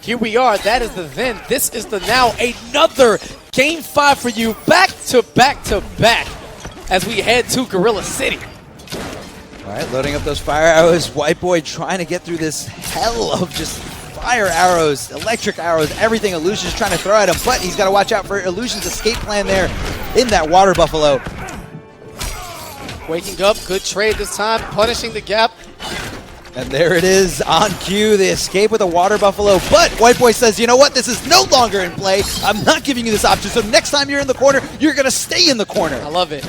here we are. That is the then. This is the now. Another Game 5 for you. Back to back to back as we head to Gorilla City. All right, loading up those fire arrows. WhiteBoi trying to get through this hell of just fire arrows, electric arrows, everything Illusions trying to throw at him, but he's got to watch out for Illusions' escape plan there in that water buffalo. Waking up, good trade this time, punishing the gap. And there it is on cue, the escape with a water buffalo, but WhiteBoi says, you know what, this is no longer in play. I'm not giving you this option, so next time you're in the corner, you're going to stay in the corner. I love it.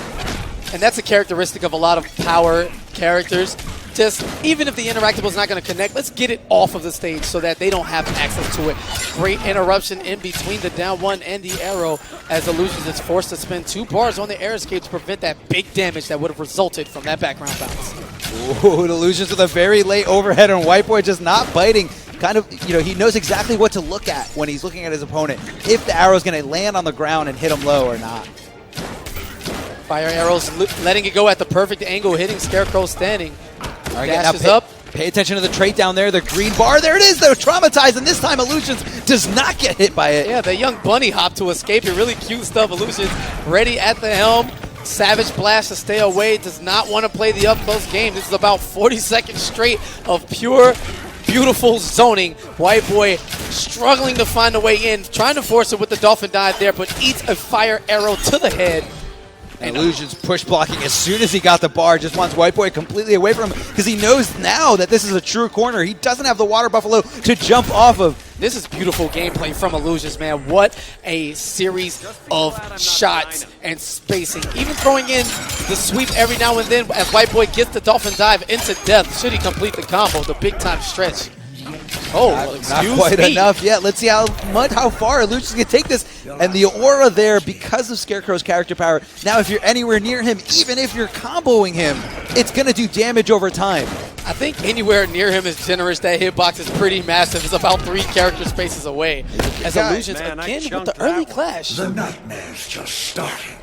And that's a characteristic of a lot of power characters. Just, even if the interactable is not going to connect, let's get it off of the stage so that they don't have access to it. Great interruption in between the down one and the arrow as Illusions is forced to spend 2 bars on the air escape to prevent that big damage that would have resulted from that background bounce. Ooh, Illusions with a very late overhead and WhiteBoi just not biting. Kind of, he knows exactly what to look at when he's looking at his opponent. If the arrow's going to land on the ground and hit him low or not. Fire arrows, letting it go at the perfect angle, hitting Scarecrow standing. All right, Dashes now up. Pay attention to the trait down there, the green bar. There it is, though, Traumatized, and this time Illusions does not get hit by it. Yeah, the young bunny hop to escape it. Really cute stuff. Illusions ready at the helm. Savage Blast to stay away. Does not want to play the up-close game. This is about 40 seconds straight of pure, beautiful zoning. WhiteBoi struggling to find a way in, trying to force it with the dolphin dive there, but eats a fire arrow to the head. And Illusions push blocking as soon as he got the bar, just wants WhiteBoi completely away from him because he knows now that this is a true corner. He doesn't have the water buffalo to jump off of. This is beautiful gameplay from Illusions, man. What a series of shots and spacing. Even throwing in the sweep every now and then as WhiteBoi gets the dolphin dive into death. Should he complete the combo, the big time stretch. Oh, not quite enough yet. Let's see how far Illusions can take this. And the aura there, because of Scarecrow's character power, now if you're anywhere near him, even if you're comboing him, it's going to do damage over time. I think anywhere near him is generous. That hitbox is pretty massive. It's about 3 character spaces away. As Illusions, again, with the early clash. The nightmare's just starting.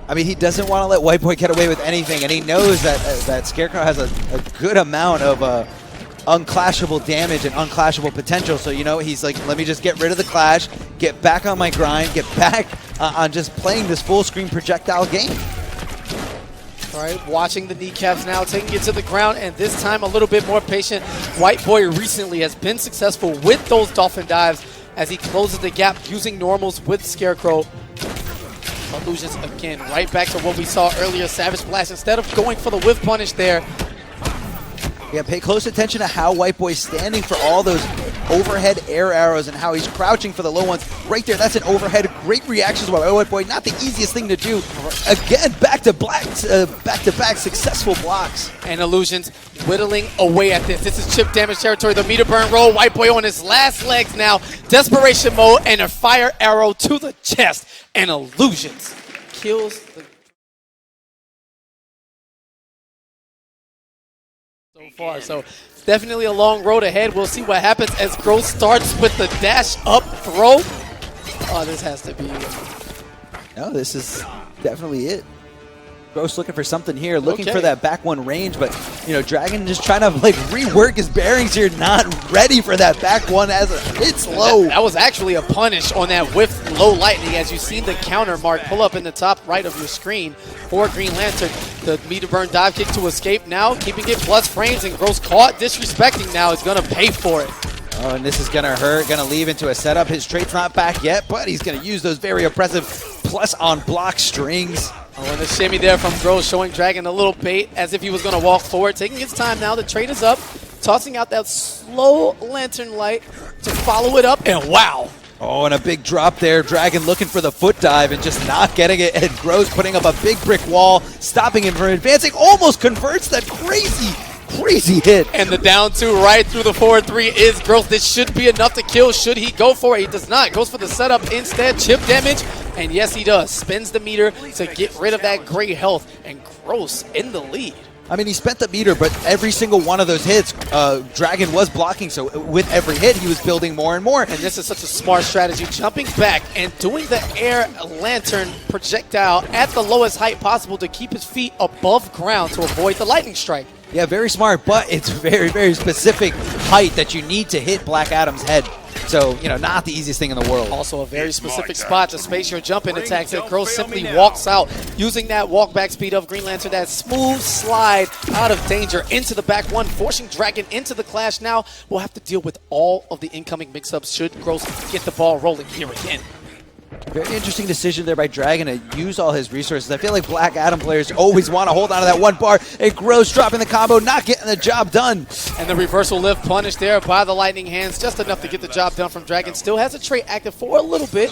I mean, he doesn't want to let WhiteBoi get away with anything, and he knows that Scarecrow has a good amount of unclashable damage and unclashable potential. So, he's like, let me just get rid of the clash, get back on my grind, get back on just playing this full screen projectile game. All right, watching the kneecaps now, taking it to the ground, and this time a little bit more patient. WhiteBoi recently has been successful with those dolphin dives as he closes the gap using normals with Scarecrow. Illusions again, right back to what we saw earlier. Savage Blast, instead of going for the whiff punish there. Yeah, pay close attention to how WhiteBoi's standing for all those overhead air arrows and how he's crouching for the low ones. Right there, that's an overhead. Great reactions by WhiteBoi. Not the easiest thing to do. Again, back-to-back successful blocks. And Illusions whittling away at this. This is chip damage territory. The meter burn roll. WhiteBoi on his last legs now. Desperation mode and a fire arrow to the chest. And Illusions kills the... so far. So it's definitely a long road ahead. We'll see what happens as Gross starts with the dash up throw. Oh, this has to be it. No, this is definitely it. Gross looking for something here, looking for that back one range, but Dragon just trying to rework his bearings here, not ready for that back one as it's low. That was actually a punish on that whiff low lightning, as you've seen the counter mark pull up in the top right of your screen for Green Lantern. The meter burn dive kick to escape now, keeping it plus frames, and Gross caught disrespecting now is gonna pay for it. Oh, and this is gonna hurt, gonna leave into a setup. His trait's not back yet, but he's gonna use those very oppressive plus on block strings. Oh, and the shimmy there from Gross showing Dragon a little bait as if he was going to walk forward. Taking his time now. The trait is up. Tossing out that slow lantern light to follow it up. And wow. Oh, and a big drop there. Dragon looking for the foot dive and just not getting it. And Gross putting up a big brick wall, stopping him from advancing. Almost converts that crazy hit. And the down 2 right through the forward 3 is Gross. This should be enough to kill. Should he go for it? He does not. Goes for the setup instead. Chip damage. And yes, he does. Spins the meter to get rid of that gray health, and Gross in the lead. I mean, he spent the meter, but every single one of those hits, Dragon was blocking, so with every hit, he was building more and more. And this is such a smart strategy, jumping back and doing the air lantern projectile at the lowest height possible to keep his feet above ground to avoid the lightning strike. Yeah, very smart, but it's very, very specific height that you need to hit Black Adam's head. So, you know, not the easiest thing in the world. Also a very specific spot to space your jump-in attacks. And Gross simply walks out using that walk-back speed of Green Lantern, that smooth slide out of danger into the back one, forcing Dragon into the clash. Now we'll have to deal with all of the incoming mix-ups should Gross get the ball rolling here again. Very interesting decision there by Dragon to use all his resources. I feel like Black Adam players always want to hold on to that one bar. And Gross dropping the combo, not getting the job done. And the reversal lift punish there by the Lightning Hands, just enough to get the job done from Dragon. Still has a trait active for a little bit.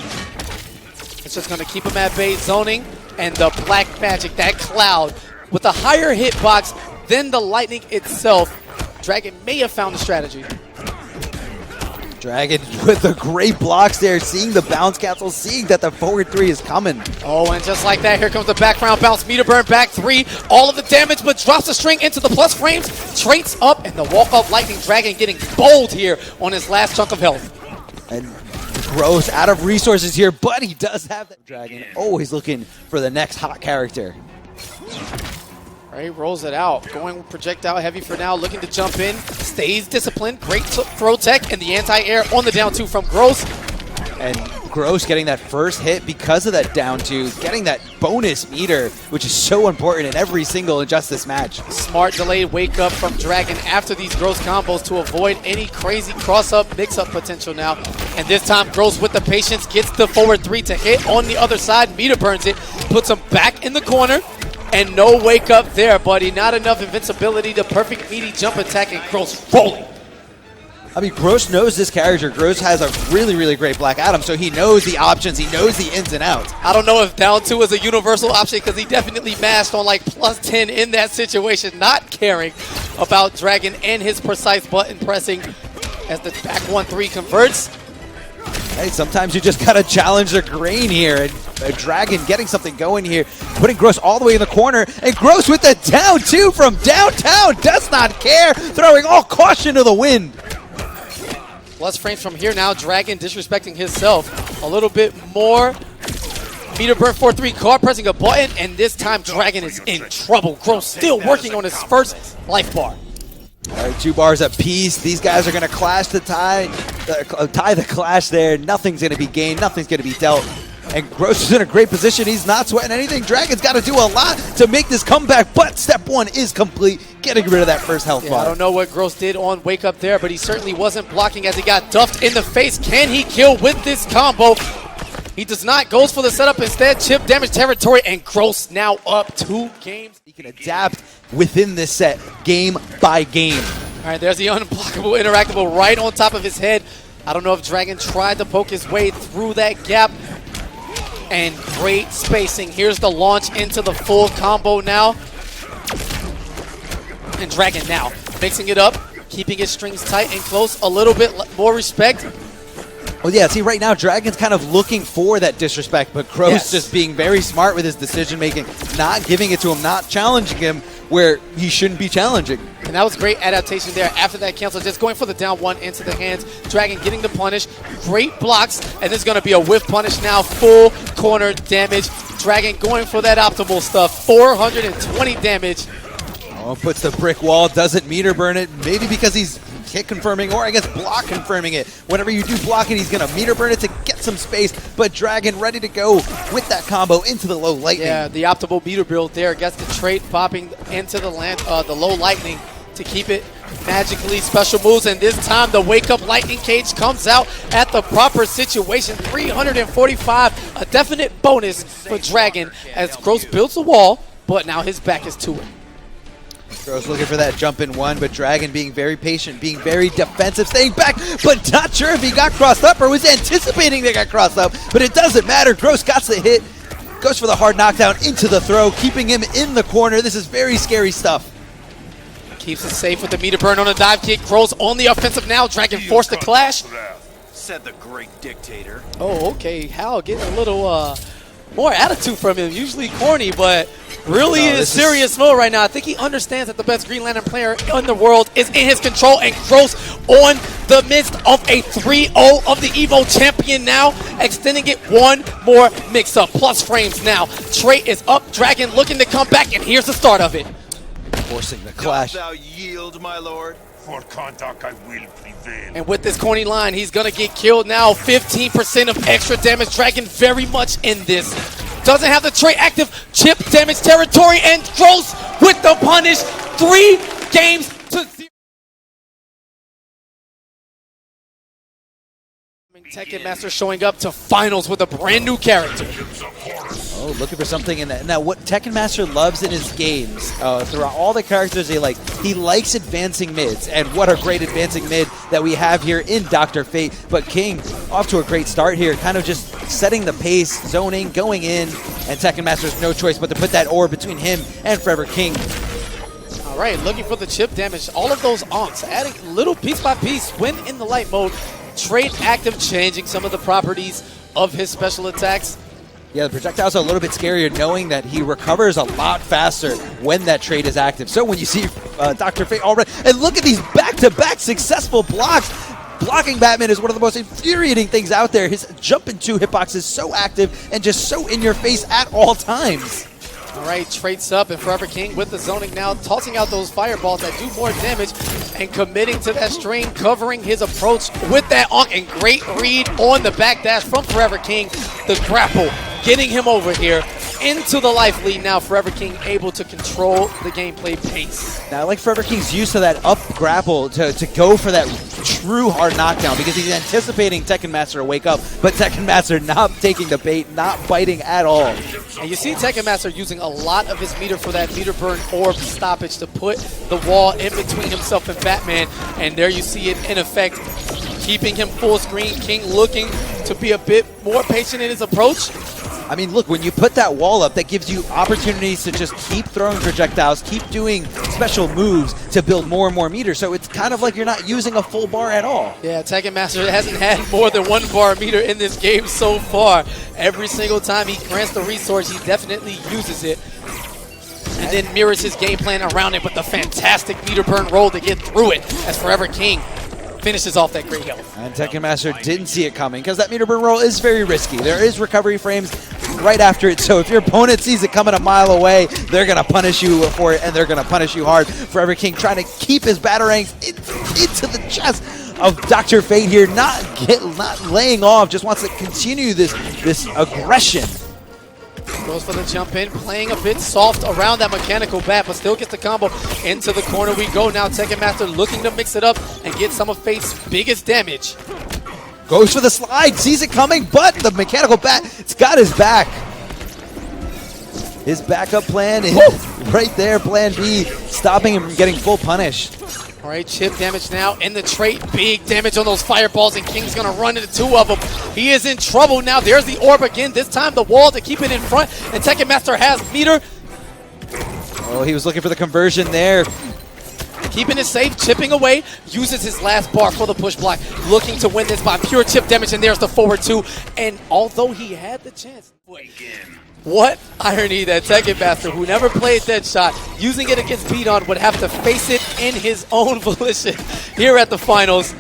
It's just going to keep him at bay, zoning. And the Black Magic, that cloud, with a higher hitbox than the Lightning itself. Dragon may have found a strategy. Dragon with the great blocks there, seeing the bounce cancel, seeing that the forward three is coming. Oh, and just like that, here comes the background bounce. Meter burn back three. All of the damage, but drops the string into the plus frames. Traits up, and the walk-up Lightning Dragon getting bold here on his last chunk of health. And Gross out of resources here, but he does have that. Dragon always looking for the next hot character. Right, rolls it out. Going projectile heavy for now, looking to jump in. Stays disciplined. Great throw tech, and the anti-air on the down two from Gross. And Gross getting that first hit because of that down two, getting that bonus meter, which is so important in every single Injustice match. Smart delayed wake up from Dragon after these Gross combos to avoid any crazy cross-up, mix-up potential now. And this time, Gross with the patience gets the forward three to hit on the other side. Meter burns it, puts him back in the corner. And no wake up there, buddy. Not enough invincibility to perfect meaty jump attack, and Gross rolling. I mean, Gross knows this character. Gross has a really, really great Black Adam, so he knows the options. He knows the ins and outs. I don't know if down two is a universal option because he definitely mashed on like plus 10 in that situation, not caring about Dragon and his precise button pressing as the back 1-3 converts. Hey, sometimes you just got to challenge the grain here. And Dragon getting something going here, putting Gross all the way in the corner. And Gross with the down two from downtown, does not care, throwing all caution to the wind. Plus frames from here now, Dragon disrespecting himself a little bit more. Meter burn 4-3, card pressing a button, and this time Dragon is in trouble. Gross still working on his first life bar. All right, 2 bars apiece. These guys are going to clash the tie the clash there. Nothing's going to be gained. Nothing's going to be dealt. And Gross is in a great position. He's not sweating anything. Dragon's got to do a lot to make this comeback, but step one is complete. Getting rid of that first health bar. I don't know what Gross did on wake up there, but he certainly wasn't blocking as he got duffed in the face. Can he kill with this combo? He does not. Goes for the setup instead. Chip damage territory, and Gross now up 2 games. He can adapt within this set, game by game. All right, there's the unblockable interactable right on top of his head. I don't know if Dragon tried to poke his way through that gap. And great spacing. Here's the launch into the full combo now. And Dragon now mixing it up, keeping his strings tight and close. A little bit more respect. Well, yeah, see, right now, Dragon's kind of looking for that disrespect, but Gross just being very smart with his decision-making, not giving it to him, not challenging him where he shouldn't be challenging. And that was great adaptation there after that cancel, just going for the down one into the hands. Dragon getting the punish. Great blocks, and this is going to be a whiff punish now. Full corner damage. Dragon going for that optimal stuff. 420 damage. Oh, puts the brick wall, doesn't meter burn it, maybe because he's hit confirming, or I guess block confirming it. Whenever you do block it, he's going to meter burn it to get some space, but Dragon ready to go with that combo into the low lightning. Yeah, the optimal meter build there. Gets the trait popping into the low lightning to keep it magically. Special moves, and this time the wake up lightning cage comes out at the proper situation. 345, a definite bonus for Dragon as Gross builds a wall, but now his back is to it. Gross looking for that jump in one, but Dragon being very patient, being very defensive, staying back, but not sure if he got crossed up or was anticipating they got crossed up, but it doesn't matter. Gross got the hit, goes for the hard knockdown into the throw, keeping him in the corner. This is very scary stuff. Keeps it safe with the meter burn on a dive kick. Gross on the offensive now. Dragon forced the clash. Said the great dictator. Oh, okay. Hal getting a little more attitude from him. Usually corny, but really in serious mode right now. I think he understands that the best Green Lantern player in the world is in his control, and Gross on the midst of a 3-0 of the EVO champion now, extending it one more mix-up. Plus frames now. Trait is up, Dragon looking to come back, and here's the start of it. Forcing the clash. Dost thou yield, my lord? For contact I will prevail. And with this corny line, he's going to get killed now. 15% of extra damage. Dragon very much in this. Doesn't have the trait active. Chip damage territory, and Gross with the punish. 3 games to 0. Tekken Master showing up to finals with a brand new character. Oh, looking for something in that. Now, what Tekken Master loves in his games, throughout all the characters he likes advancing mids, and what a great advancing mid that we have here in Dr. Fate. But King, off to a great start here, kind of just setting the pace, zoning, going in, and Tekken Master's no choice but to put that orb between him and Forever King. All right, looking for the chip damage. All of those onks, adding little piece by piece when in the light mode. Trait active, changing some of the properties of his special attacks. Yeah, the projectiles are a little bit scarier knowing that he recovers a lot faster when that trait is active. So when you see Dr. Fate already, and look at these back-to-back successful blocks. Blocking Batman is one of the most infuriating things out there. His jump into hitbox is so active and just so in your face at all times. All right, traits up, and Forever King with the zoning now, tossing out those fireballs that do more damage and committing to that string, covering his approach with that onk, and great read on the backdash from Forever King. The grapple getting him over here into the life lead now. Forever King able to control the gameplay pace. Now, I like Forever King's use of that up grapple to go for that true hard knockdown, because he's anticipating Tekken Master to wake up, but Tekken Master not taking the bait, not biting at all. And you see Tekken Master using a lot of his meter for that meter burn orb stoppage to put the wall in between himself and Batman, and there you see it in effect, keeping him full screen. King looking to be a bit more patient in his approach. I mean, look, when you put that wall up, that gives you opportunities to just keep throwing projectiles, keep doing special moves to build more and more meters. So it's kind of like you're not using a full bar at all. Yeah, Tekken Master hasn't had more than 1 bar meter in this game so far. Every single time he grants the resource, he definitely uses it. And then mirrors his game plan around it with the fantastic meter burn roll to get through it as Forever King finishes off that great health. And Tekken Master didn't see it coming, because that meter burn roll is very risky. There is recovery frames right after it, so if your opponent sees it coming a mile away, they're going to punish you for it, and they're going to punish you hard. Forever King trying to keep his batarangs into the chest of Dr. Fate here, not laying off, just wants to continue this aggression. Goes for the jump in, playing a bit soft around that mechanical bat, but still gets the combo. Into the corner we go now. Tekken Master looking to mix it up and get some of Fate's biggest damage. Goes for the slide, sees it coming, but the mechanical bat, it's got his back. His backup plan is right there, plan B, stopping him from getting full punish. All right, chip damage now in the trait. Big damage on those fireballs, and King's going to run into 2 of them. He is in trouble now. There's the orb again. This time the wall to keep it in front, and Tekken Master has meter. Oh, he was looking for the conversion there. Keeping it safe, chipping away, uses his last bar for the push block, looking to win this by pure chip damage, and there's the forward 2. And although he had the chance, what irony that Tekken Master, who never played Deadshot, using it against Beat-On, would have to face it in his own volition here at the finals.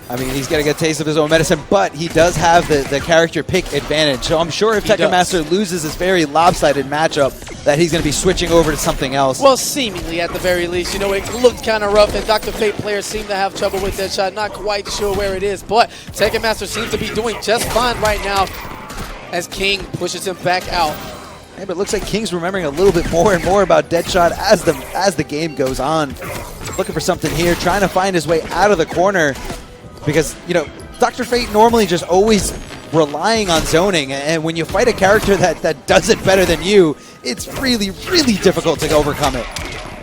I mean, he's getting a taste of his own medicine, but he does have the character pick advantage. So I'm sure if Tekken Master loses this very lopsided matchup, that he's going to be switching over to something else. Well, seemingly at the very least. You know, it looked kind of rough, and Dr. Fate players seem to have trouble with Deadshot. Not quite sure where it is, but Tekken Master seems to be doing just fine right now as King pushes him back out. Hey, but it looks like King's remembering a little bit more and more about Deadshot as the game goes on. Looking for something here, trying to find his way out of the corner. Because, you know, Dr. Fate normally just always relying on zoning, and when you fight a character that does it better than you, it's really, really difficult to overcome it.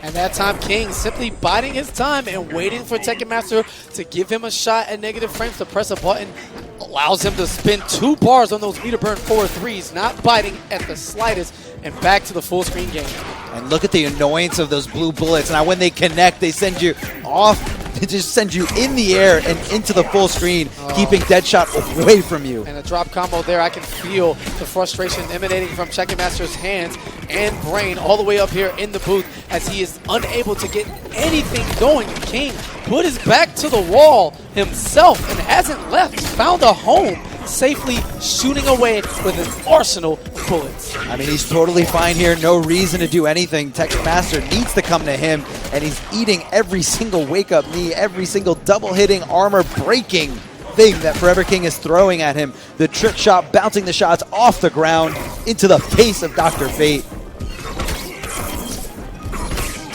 And that time, King simply biding his time and waiting for Tekken Master to give him a shot at negative frames to press a button. Allows him to spin 2 bars on those meter burn 4-3s, not biting at the slightest, and back to the full screen game. And look at the annoyance of those blue bullets. Now when they connect, they send you off just send you in the air and into the full screen, keeping Deadshot away from you. And a drop combo there, I can feel the frustration emanating from Tekken Master's hands and brain all the way up here in the booth as he is unable to get anything going. King put his back to the wall himself and hasn't left. Found a home, safely shooting away with an arsenal of bullets. I mean, he's totally fine here. No reason to do anything. Tekken Master needs to come to him, and he's eating every single wake-up knee, every single double-hitting, armor-breaking thing that Forever King is throwing at him. The trick shot bouncing the shots off the ground into the face of Dr. Fate.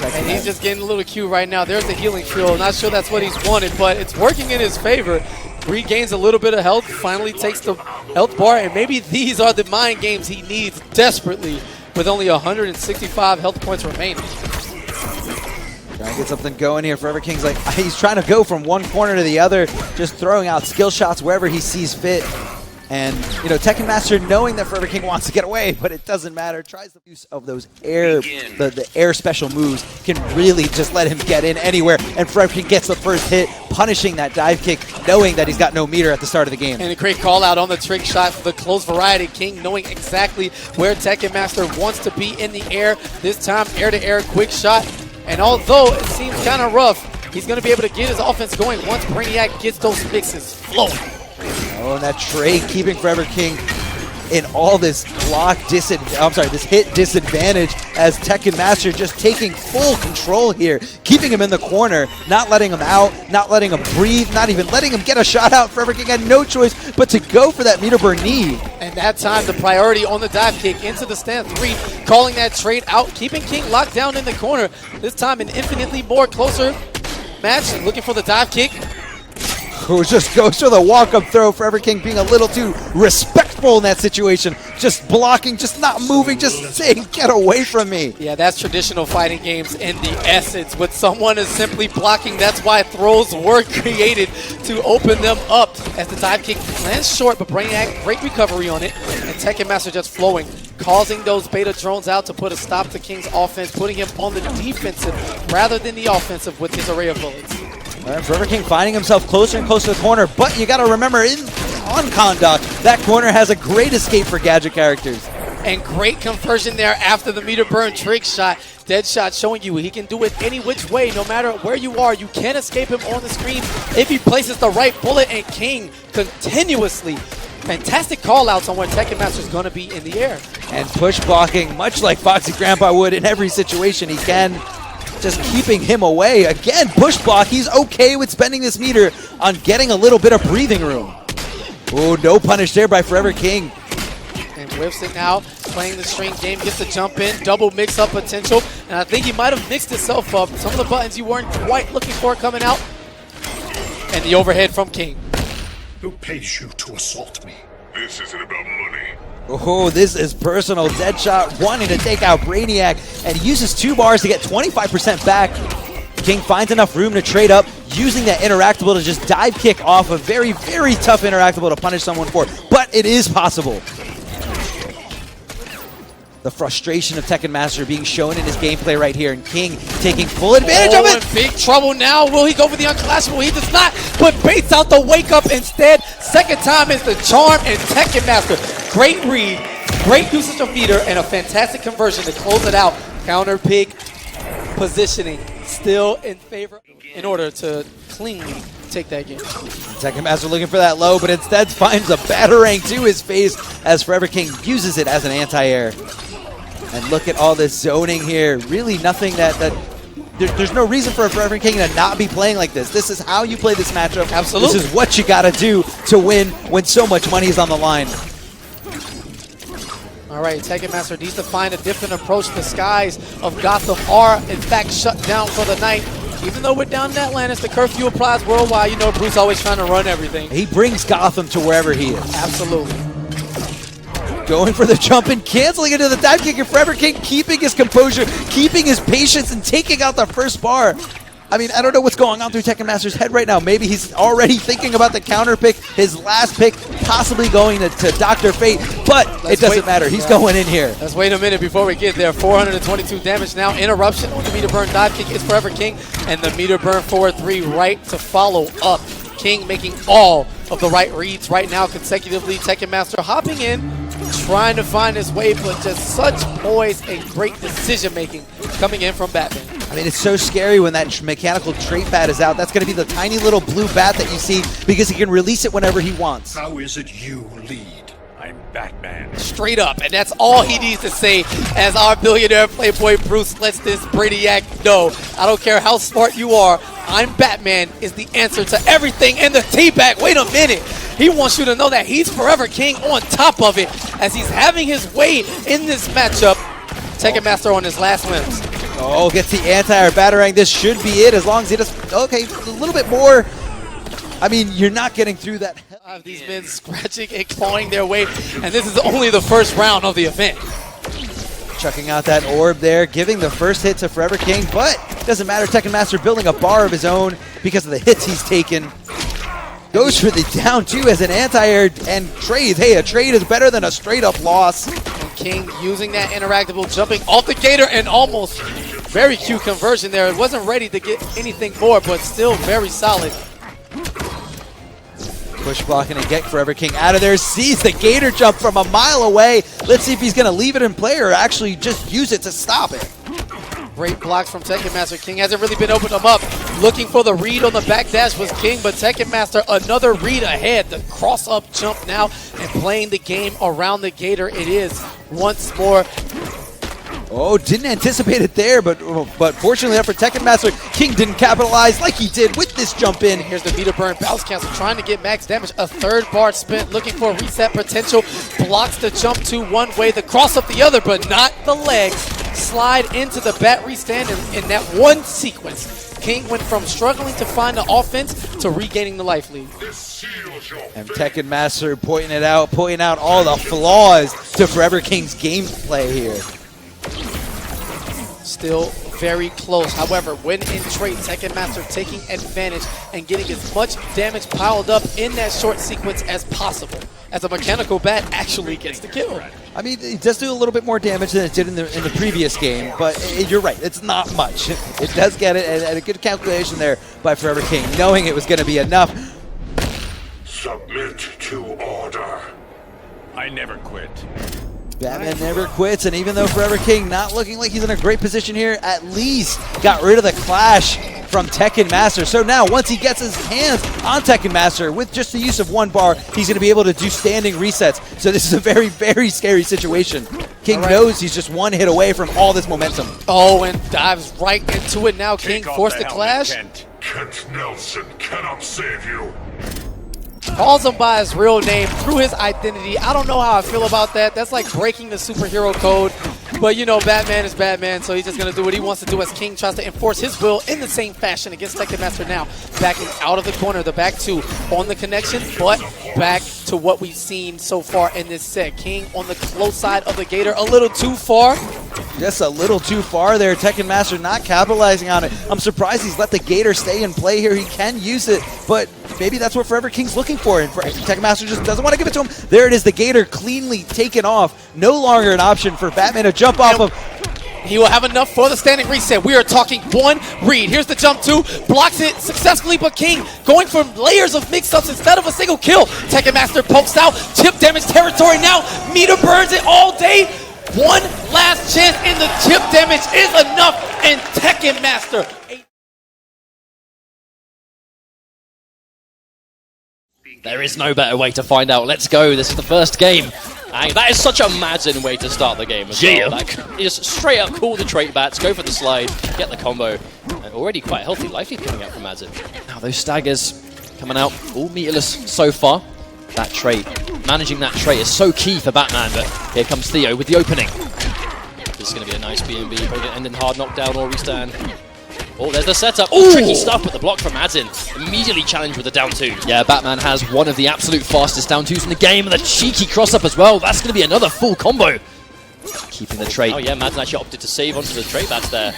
And he's just getting a little cute right now. There's the healing field. Not sure that's what he's wanted, but it's working in his favor. Regains a little bit of health, finally takes the health bar, and maybe these are the mind games he needs desperately with only 165 health points remaining. Trying to get something going here. Forever King's like, he's trying to go from one corner to the other, just throwing out skill shots wherever he sees fit. And, you know, Tekken Master knowing that Forever King wants to get away, but it doesn't matter. Tries the use of those air, the air special moves can really just let him get in anywhere. And Forever King gets the first hit, punishing that dive kick, knowing that he's got no meter at the start of the game. And a great call out on the trick shot for the close variety. King knowing exactly where Tekken Master wants to be in the air. This time, air-to-air quick shot. And although it seems kind of rough, he's going to be able to get his offense going once Brainiac gets those mixes flowing. Oh, and that trade keeping Forever King in all this this hit disadvantage as Tekken Master just taking full control here, keeping him in the corner, not letting him out, not letting him breathe, not even letting him get a shot out. Forever King had no choice but to go for that meter burn knee. And that time, the priority on the dive kick into the stand 3, calling that trade out, keeping King locked down in the corner. This time, an infinitely more closer match, looking for the dive kick. Who just goes for the walk-up throw. Forever King being a little too respectful in that situation. Just blocking, just not moving, just saying, get away from me. Yeah, that's traditional fighting games in the essence. When someone is simply blocking, that's why throws were created, to open them up. As the dive kick lands short, but Brainiac, great recovery on it. And Tekken Master just flowing, causing those beta drones out to put a stop to King's offense, putting him on the defensive rather than the offensive with his array of bullets. Forever King finding himself closer and closer to the corner, but you got to remember, on conduct, that corner has a great escape for gadget characters. And great conversion there after the meter burn trick shot. Deadshot showing you he can do it any which way, no matter where you are. You can't escape him on the screen if he places the right bullet, and King continuously. Fantastic call-outs on where Tekken Master is going to be in the air. And push blocking, much like Foxy Grampa would in every situation he can. Just keeping him away. Again, push block. He's okay with spending this meter on getting a little bit of breathing room. Oh, no punish there by Forever King. And whiffs it now, playing the string game, gets the jump in, double mix-up potential. And I think he might have mixed himself up. Some of the buttons you weren't quite looking for coming out. And the overhead from King. Who pays you to assault me? This isn't about money. Oh, this is personal. Deadshot wanting to take out Brainiac, and he uses 2 bars to get 25% back. King finds enough room to trade up, using that interactable to just dive kick off a very, very tough interactable to punish someone for. But it is possible. The frustration of Tekken Master being shown in his gameplay right here, and King taking full advantage of it. In big trouble now. Will he go for the unclashable? He does not, but baits out the wake up instead. Second time is the charm, and Tekken Master. Great read, great usage of meter, and a fantastic conversion to close it out. Counter pick positioning still in favor in order to cleanly take that game. Tekken Master looking for that low, but instead finds a batarang to his face as Forever King uses it as an anti-air. And look at all this zoning here. Really nothing there's no reason for a Forever King to not be playing like this. This is how you play this matchup. Absolutely. This is what you got to do to win when so much money is on the line. All right, Tekken Master needs to find a different approach. The skies of Gotham are, in fact, shut down for the night. Even though we're down in Atlantis, the curfew applies worldwide. You know, Bruce always trying to run everything. He brings Gotham to wherever he is. Absolutely. Going for the jump and canceling into the dive kick. And Forever King keeping his composure, keeping his patience, and taking out the first bar. I mean, I don't know what's going on through Tekken Master's head right now. Maybe he's already thinking about the counter pick, his last pick, possibly going to Dr. Fate, but it doesn't matter. He's going in here. Let's wait a minute before we get there. 422 damage now. Interruption on the meter burn dive kick is Forever King, and the meter burn forward 3 right to follow up. King making all of the right reads right now consecutively. Tekken Master hopping in, trying to find his way, but just such poise and great decision making coming in from Batman. I mean, it's so scary when that mechanical trait bat is out. That's going to be the tiny little blue bat that you see because he can release it whenever he wants. How is it you lead? I'm Batman. Straight up, and that's all he needs to say as our billionaire playboy Bruce lets this Brainiac know. I don't care how smart you are, I'm Batman is the answer to everything. And the teabag, wait a minute. He wants you to know that he's Forever King on top of it as he's having his way in this matchup. Tekken Master on his last limbs. Oh, gets the anti-air batarang. This should be it as long as he does. Okay, a little bit more. I mean, you're not getting through that. These men scratching and clawing their way, and this is only the first round of the event. Chucking out that orb there, giving the first hit to Forever King, but it doesn't matter. Tekken Master building a bar of his own because of the hits he's taken. Goes for the down two as an anti-air and trade. Hey, a trade is better than a straight-up loss. And King using that interactable, jumping off the gator, and almost very cute conversion there. It wasn't ready to get anything more, but still very solid. Push blocking and get Forever King out of there. Sees the gator jump from a mile away. Let's see if he's going to leave it in play or actually just use it to stop it. Great blocks from Tekken Master. King hasn't really been opened him up. Looking for the read on the backdash was King, but Tekken Master another read ahead. The cross-up jump now and playing the game around the gator. It is once more. Oh, didn't anticipate it there, but fortunately enough for Tekken Master, King didn't capitalize like he did with this jump in. Here's the meter burn, bounce cancel, trying to get max damage. A third bar spent, looking for reset potential. Blocks the jump to one way, the cross up the other, but not the legs. Slide into the bat restand in that one sequence. King went from struggling to find the offense to regaining the life lead. And Tekken Master pointing out all the flaws to Forever King's gameplay here. Still very close. However, when in trade, Tekken Master taking advantage and getting as much damage piled up in that short sequence as possible, as a mechanical bat actually gets the kill. I mean, it does do a little bit more damage than it did in the previous game, but you're right, it's not much. It does get it, and a good calculation there by Forever King, knowing it was going to be enough. Submit to order. I never quit. Batman never quits, and even though Forever King not looking like he's in a great position here, at least got rid of the clash from Tekken Master. So now, once he gets his hands on Tekken Master, with just the use of one bar, he's going to be able to do standing resets. So this is a very, very scary situation. King knows he's just one hit away from all this momentum. Oh, and dives right into it now. King forced the clash. Kent Nelson cannot save you. Calls him by his real name through his identity. I don't know how I feel about that. That's like breaking the superhero code. But, you know, Batman is Batman, so he's just going to do what he wants to do as King tries to enforce his will in the same fashion against Tekken Master now. Backing out of the corner, the back two on the connection, but back to what we've seen so far in this set. King on the close side of the gator, a little too far. Just a little too far there. Tekken Master not capitalizing on it. I'm surprised he's let the gator stay in play here. He can use it, but maybe that's what Forever King's looking for. And Tekken Master just doesn't want to give it to him. There it is, the gator cleanly taken off. No longer an option for Batman to jump off of. He will have enough for the standing reset. We are talking one read. Here's the jump two. Blocks it successfully, but King going for layers of mix-ups instead of a single kill. Tekken Master pokes out. Chip damage territory now. Meter burns it all day. One last chance, and the chip damage is enough. And Tekken Master. There is no better way to find out. Let's go. This is the first game. And that is such a Madzin way to start the game as well. Like, just straight up call the trait bats, go for the slide, get the combo. And already quite a healthy life lead coming out from Madzin. Now those staggers coming out all meterless so far. That trait, managing that trait is so key for Batman, but here comes Theo with the opening. This is going to be a nice B&B, probably end in hard knockdown or restand. Oh, there's the setup. Ooh. Tricky stuff, but the block from Madzin. Immediately challenged with the down two. Yeah, Batman has one of the absolute fastest down twos in the game, and the cheeky cross-up as well. That's going to be another full combo. Keeping the trait. Oh yeah, Madzin actually opted to save onto the trait bats there.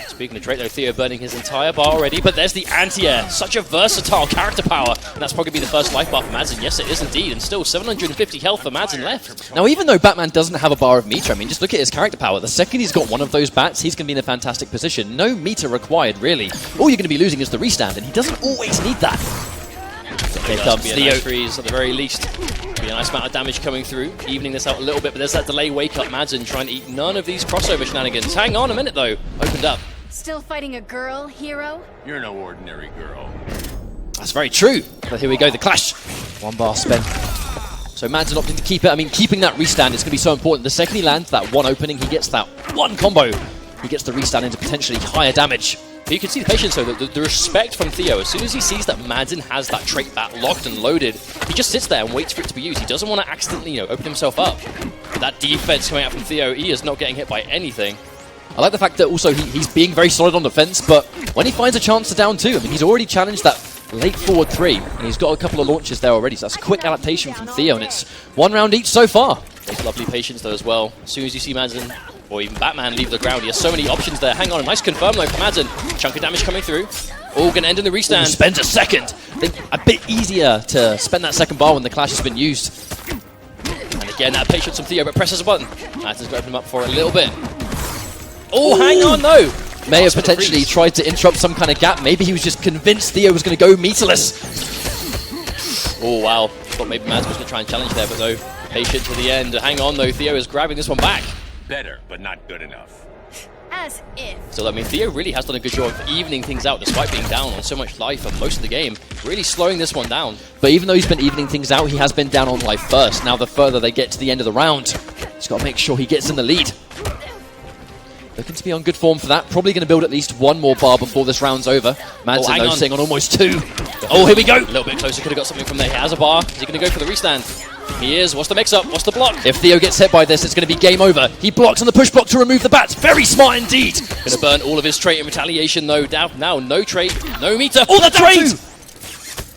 It's Speaking of trait though, Theo burning his entire bar already, but there's the anti-air. Such a versatile character power, and that's probably be the first life bar for Madzin. Yes, it is indeed, and still 750 health for Madzin left. Now, even though Batman doesn't have a bar of meter, I mean, just look at his character power. The second he's got one of those bats, he's going to be in a fantastic position. No meter required, really. All you're going to be losing is the restand, and he doesn't always need that. Here comes Theo. Nice freeze at the very least. Be a nice amount of damage coming through, evening this out a little bit, but there's that delay wake up. Madzin trying to eat none of these crossover shenanigans. Hang on a minute though. Opened up. Still fighting a girl, hero? You're no ordinary girl. That's very true. But here we go, the clash. One bar spent. So Madzin opting to keep it. I mean, keeping that restand is going to be so important. The second he lands that one opening, he gets that one combo. He gets the restand into potentially higher damage. But you can see the patience though, the respect from Theo. As soon as he sees that Madzin has that trait bat locked and loaded, he just sits there and waits for it to be used. He doesn't want to accidentally, open himself up. But that defense coming out from Theo, he is not getting hit by anything. I like the fact that also he's being very solid on defense, but when he finds a chance to down two, I mean, he's already challenged that late forward 3, and he's got a couple of launches there already, so that's a quick adaptation from Theo, and it's 1 round each so far. There's lovely patience though as well. As soon as you see Madzin, or even Batman, leave the ground, he has so many options there. Hang on, a nice confirm though for Madzin. Chunk of damage coming through. All gonna end in the restand. Spends a second. I think a bit easier to spend that second bar when the clash has been used. And again, that patience from Theo, but presses a button. Madzin's gonna open him up for a little bit. Oh, hang on though! May have potentially tried to interrupt some kind of gap. Maybe he was just convinced Theo was going to go meterless. Oh, wow. Thought maybe Madzin was going to try and challenge there, but no. Patient to the end. Hang on, though. Theo is grabbing this one back. Better, but not good enough. As if. So, I mean, Theo really has done a good job of evening things out, despite being down on so much life for most of the game. Really slowing this one down. But even though he's been evening things out, he has been down on life first. Now, the further they get to the end of the round, he's got to make sure he gets in the lead. Looking to be on good form for that. Probably going to build at least one more bar before this round's over. Madzin, though, sitting on almost 2. Oh, here we go. A little bit closer. Could have got something from there. He has a bar. Is he going to go for the restand? He is. What's the mix-up? What's the block? If Theo gets hit by this, it's going to be game over. He blocks on the push block to remove the bats. Very smart indeed. Going to burn all of his trait in retaliation, though. Now, no trait, no meter. Oh, the trait!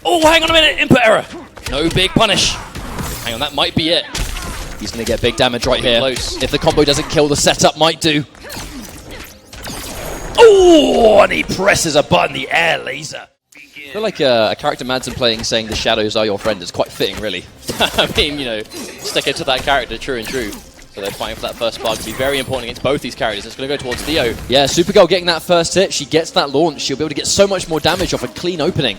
Oh, hang on a minute. Input error. No big punish. Hang on, that might be it. He's going to get big damage right here. Close. If the combo doesn't kill, the setup might do. Oh, and he presses a button, the air laser. I feel like a character Madzin playing saying the shadows are your friend is quite fitting, really. I mean, sticking to that character, true and true. So they're fighting for that first bar. It's going to be very important against both these characters. It's going to go towards Theo. Yeah, Supergirl getting that first hit. She gets that launch. She'll be able to get so much more damage off a clean opening.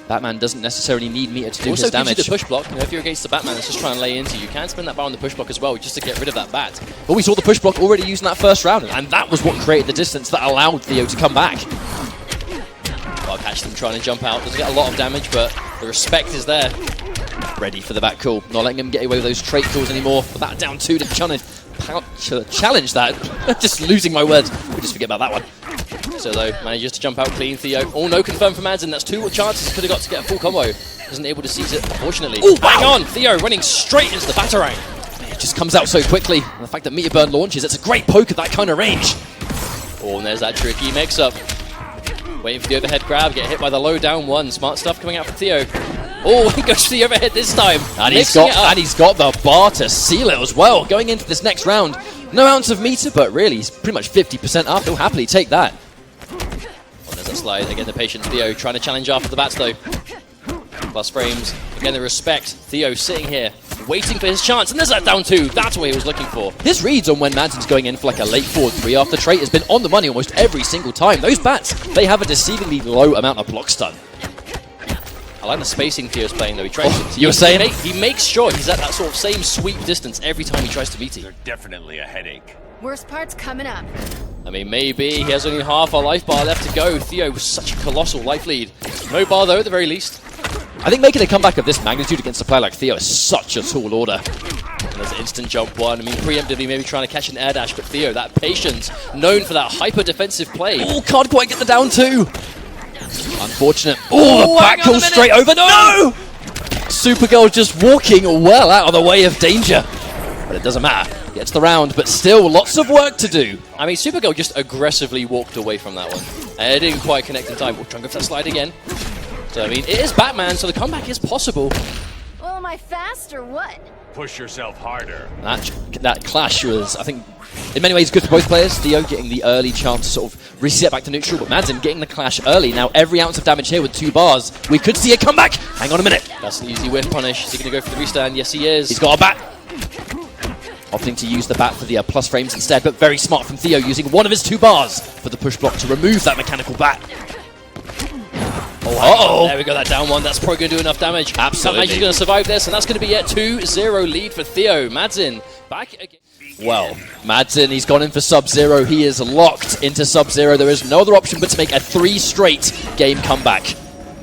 Batman doesn't necessarily need meter to do his damage. Also gives you the push block. If you're against the Batman that's just trying to lay into you, can spend that bar on the push block as well, just to get rid of that bat. But we saw the push block already used in that first round, and that was what created the distance that allowed Theo to come back. Well, catch them trying to jump out. Doesn't get a lot of damage, but the respect is there. Ready for the back cool. Not letting him get away with those trait calls anymore. But that down 2 to challenge that. Just losing my words. We'll just forget about that one. So though, manages to jump out clean. Theo. Oh no, confirmed from Madzin. That's 2 chances could have got to get a full combo. Isn't able to seize it, unfortunately. Oh, wow. Hang on! Theo running straight into the batarang. It just comes out so quickly. And the fact that meter burn launches, it's a great poke at that kind of range. Oh, and there's that tricky mix-up. Waiting for the overhead grab, get hit by the low down 1. Smart stuff coming out from Theo. Oh, he goes for the overhead this time. And he's got the bar to seal it as well. Going into this next round, no ounce of meter, but really, he's pretty much 50% up. He'll happily take that. Oh, there's that slide. Again, the patient Theo trying to challenge after the bats, though. Plus frames. Again, the respect. Theo sitting here, waiting for his chance. And there's that down 2. That's what he was looking for. This reads on when Madzin's going in for like a late forward 3 after trait has been on the money almost every single time. Those bats, they have a deceivingly low amount of block stun. I like the spacing Theo's playing, though. He tries you were saying? He makes sure he's at that sort of same sweep distance every time he tries to meet it. You're definitely a headache. Worst part's coming up. I mean, maybe. He has only half a life bar left to go. Theo with such a colossal life lead. No bar, though, at the very least. I think making a comeback of this magnitude against a player like Theo is such a tall order. And there's an instant jump 1. I mean, preemptively maybe trying to catch an air dash, but Theo, that patience, known for that hyper-defensive play. Oh, can't quite get the down 2. Unfortunate. Oh, the back kill straight over. No! Supergirl just walking well out of the way of danger. But it doesn't matter. Gets the round, but still lots of work to do. I mean, Supergirl just aggressively walked away from that one. And it didn't quite connect in time. We'll try and go for that slide again. So, I mean, it is Batman, so the comeback is possible. Well, am I fast or what? Push yourself harder. That clash was, I think, in many ways good for both players. Theo getting the early chance to sort of reset back to neutral, but Madzin getting the clash early. Now every ounce of damage here with 2 bars. We could see a comeback. Hang on a minute. That's an easy whiff punish. Is he going to go for the restand? Yes, he is. He's got a bat. Opting to use the bat for the plus frames instead, but very smart from Theo, using one of his 2 bars for the push block to remove that mechanical bat. Oh, there we go, that down one. That's probably going to do enough damage. Absolutely. He's going to survive this, and that's going to be a 2-0 lead for Theo. Madzin back again. Well, Madzin, he's gone in for Sub-Zero. He is locked into Sub-Zero. There is no other option but to make a 3 straight game comeback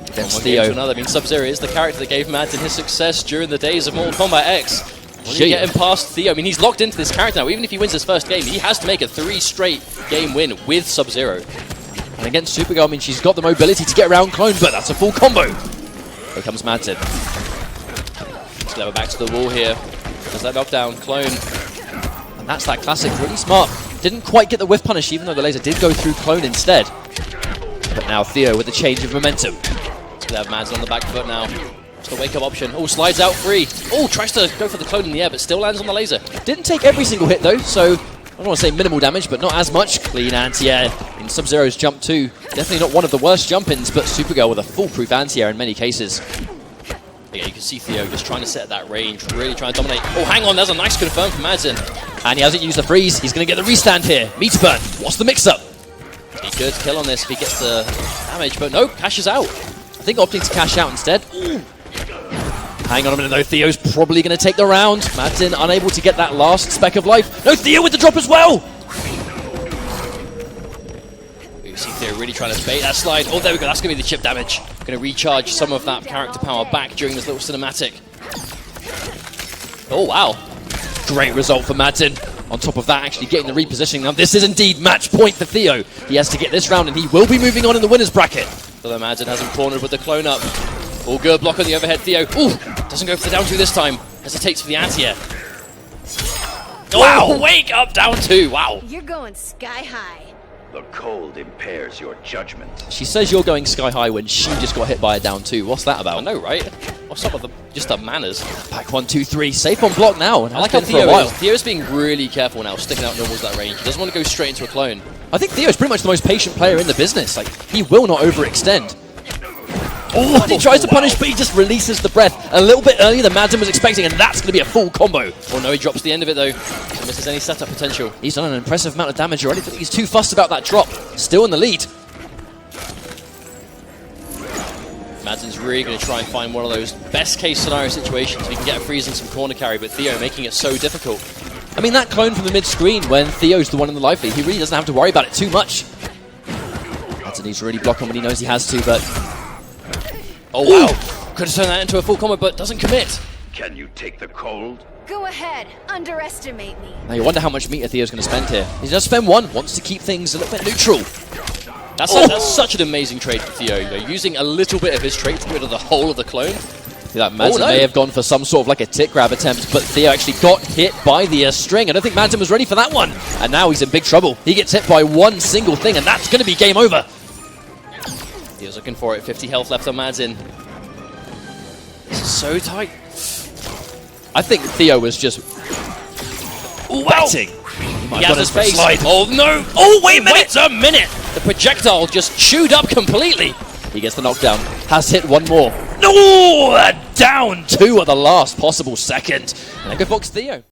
against Theo. To another. I mean, Sub-Zero is the character that gave Madzin his success during the days of Mortal Kombat X. When you get him past Theo, I mean, he's locked into this character now. Even if he wins his first game, he has to make a 3 straight game win with Sub-Zero. And against Supergirl, I mean, she's got the mobility to get around Clone, but that's a full combo. Here comes Madzin. Let's go back to the wall here. There's that knockdown, Clone. And that's that classic, really smart. Didn't quite get the whiff punish, even though the laser did go through Clone instead. But now Theo with a change of momentum. Let's have Madzin on the back foot now. It's the wake-up option. Oh, slides out free. Oh, tries to go for the Clone in the air, but still lands on the laser. Didn't take every single hit, though, so I don't want to say minimal damage, but not as much. Clean anti-air in Sub-Zero's jump too. Definitely not one of the worst jump-ins, but Supergirl with a foolproof anti-air in many cases. Yeah, you can see Theo just trying to set that range, really trying to dominate. Oh, hang on, there's a nice confirm from Madzin. And he hasn't used the freeze. He's going to get the restand here. Meter burn. What's the mix-up? He could kill on this if he gets the damage, but no, cashes out. I think opting to cash out instead. Ooh. Hang on a minute though, Theo's probably going to take the round. Madzin unable to get that last speck of life. No, Theo with the drop as well! You see Theo really trying to bait that slide. Oh, there we go, that's going to be the chip damage. Going to recharge some of that character power back during this little cinematic. Oh, wow. Great result for Madzin. On top of that, actually getting the repositioning. Now, this is indeed match point for Theo. He has to get this round and he will be moving on in the winner's bracket. So Madzin has him cornered with the clone up. All good, block on the overhead, Theo. Ooh, doesn't go for the down 2 this time. Hesitates for the anti-air. Wow, wake up, down 2, wow. You're going sky high. The cold impairs your judgment. She says you're going sky high when she just got hit by a down 2. What's that about? I know, right? What's up with just the manners? Pack 1, 2, 3. Safe on block now. And I like how Theo's being really careful now, sticking out normals that range. He doesn't want to go straight into a clone. I think Theo's pretty much the most patient player in the business. Like, he will not overextend. Oh, and he tries to punish, but he just releases the breath a little bit earlier than Madzin was expecting, and that's going to be a full combo. Oh no, he drops the end of it though. So misses any setup potential. He's done an impressive amount of damage already, but he's too fussed about that drop. Still in the lead. Madzin's really going to try and find one of those best case scenario situations. He can get a freeze and some corner carry, but Theo making it so difficult. I mean, that clone from the mid-screen when Theo's the one in the life lead, he really doesn't have to worry about it too much. Madzin needs to really block him when he knows he has to, but... Oh, wow. Could have turned that into a full combo, but doesn't commit. Can you take the cold? Go ahead, underestimate me. Now you wonder how much meter Theo's going to spend here. He's going to spend 1, wants to keep things a little bit neutral. That's such an amazing trade for Theo. You know, using a little bit of his trait to get rid of the whole of the clone. That Madzin may have gone for some sort of like a tick grab attempt, but Theo actually got hit by the string. I don't think Madzin was ready for that one. And now he's in big trouble. He gets hit by one single thing, and that's going to be game over. He was looking for it. 50 health left on Madzin. This is so tight. I think Theo was just batting. He has his face. Oh no! Oh wait a minute! The projectile just chewed up completely. He gets the knockdown. Has hit one more. No! Down 2 at the last possible second. And then go box Theo.